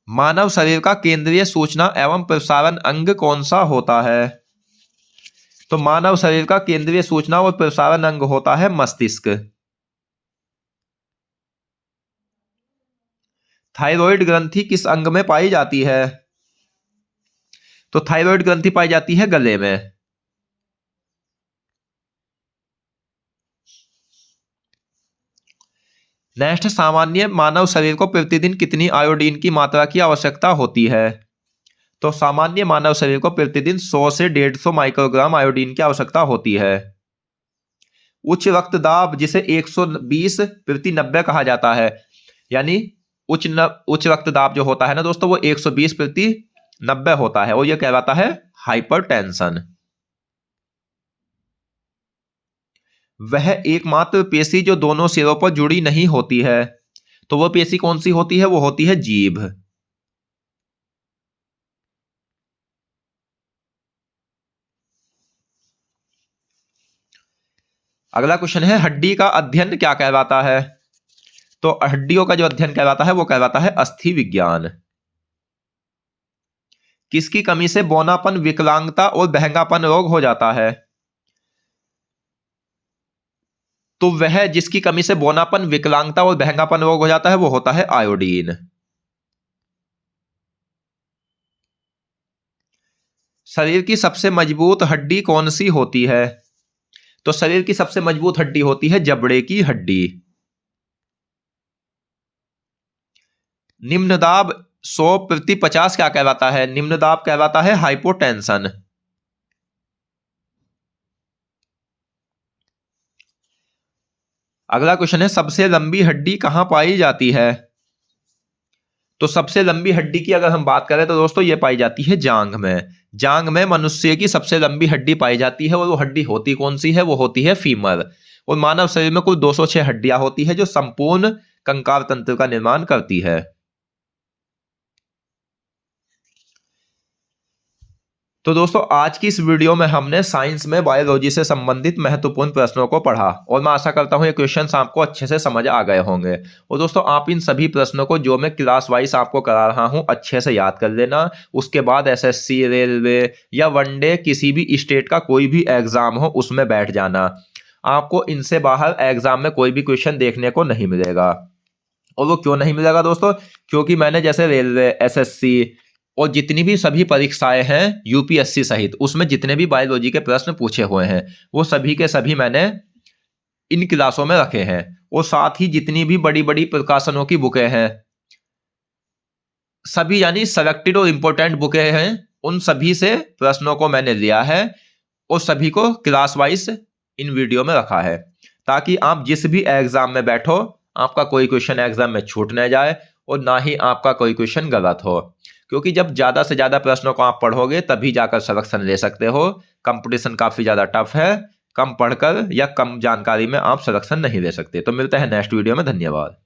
मानव शरीर का केंद्रीय सूचना एवं प्रसारण अंग कौन सा होता है? तो मानव शरीर का केंद्रीय सूचना और प्रसारण अंग होता है मस्तिष्क। थायराइड ग्रंथि किस अंग में पाई जाती है? तो थायराइड ग्रंथि पाई जाती है गले में। नेक्स्ट, सामान्य मानव शरीर को प्रतिदिन कितनी आयोडीन की मात्रा की आवश्यकता होती है? तो सामान्य मानव शरीर को प्रतिदिन 100 से 150 माइक्रोग्राम आयोडीन की आवश्यकता होती है। उच्च रक्तदाब जिसे 120 प्रति 90 कहा जाता है, यानी उच्च रक्तदाब जो होता है ना दोस्तों वो 120 प्रति 90 होता है और यह कहलाता है हाइपरटेंशन। वह एकमात्र पेशी जो दोनों सिरों पर जुड़ी नहीं होती है, तो वह पेशी कौन सी होती है? वो होती है जीभ। अगला क्वेश्चन है, हड्डी का अध्ययन क्या कहलाता है? तो हड्डियों का जो अध्ययन कहलाता है वो कहलाता है अस्थि विज्ञान। किसकी कमी से बौनापन, विकलांगता और बहंगापन रोग हो जाता है? तो वह जिसकी कमी से बौनापन, विकलांगता और बहंगापन रोग हो जाता है वो होता है आयोडीन। शरीर की सबसे मजबूत हड्डी कौन सी होती है? तो शरीर की सबसे मजबूत हड्डी होती है जबड़े की हड्डी। निम्न दाब 100 प्रति 50 क्या कहलाता है? निम्न दाब कहलाता है हाइपोटेंशन। अगला क्वेश्चन है, सबसे लंबी हड्डी कहां पाई जाती है? तो सबसे लंबी हड्डी की अगर हम बात करें तो दोस्तों ये पाई जाती है जांघ में। जांघ में मनुष्य की सबसे लंबी हड्डी पाई जाती है और वो हड्डी होती कौन सी है? वो होती है फीमर। और मानव शरीर में कुल 206 हड्डियां होती है जो संपूर्ण कंकाल तंत्र का निर्माण करती है। तो दोस्तों आज की इस वीडियो में हमने साइंस में बायोलॉजी से संबंधित महत्वपूर्ण प्रश्नों को पढ़ा और मैं आशा करता हूं ये क्वेश्चंस आपको अच्छे से समझ आ गए होंगे। और दोस्तों आप इन सभी प्रश्नों को जो मैं क्लास वाइज आपको करा रहा हूं अच्छे से याद कर लेना। उसके बाद एसएससी, रेलवे या वनडे किसी भी स्टेट का कोई भी एग्जाम हो उसमें बैठ जाना। आपको इनसे बाहर एग्जाम में कोई भी क्वेश्चन देखने को नहीं मिलेगा। और वो क्यों नहीं मिलेगा दोस्तों? क्योंकि मैंने जैसे रेलवे, एसएससी और जितनी भी सभी परीक्षाएं हैं यूपीएससी सहित उसमें जितने भी बायोलॉजी के प्रश्न पूछे हुए हैं वो सभी के सभी मैंने इन क्लासों में रखे हैं। और साथ ही जितनी भी बड़ी बड़ी प्रकाशनों की बुकें हैं सभी, यानी सेलेक्टेड और इंपॉर्टेंट बुकें हैं, उन सभी से प्रश्नों को मैंने लिया है और सभी को क्लास वाइज इन वीडियो में रखा है ताकि आप जिस भी एग्जाम में बैठो आपका कोई क्वेश्चन एग्जाम में छूट न जाए और ना ही आपका कोई क्वेश्चन गलत हो, क्योंकि जब ज़्यादा से ज़्यादा प्रश्नों को आप पढ़ोगे तभी जाकर सिलेक्शन ले सकते हो। कंपटीशन काफ़ी ज़्यादा टफ है, कम पढ़कर या कम जानकारी में आप सिलेक्शन नहीं ले सकते। तो मिलते हैं नेक्स्ट वीडियो में, धन्यवाद।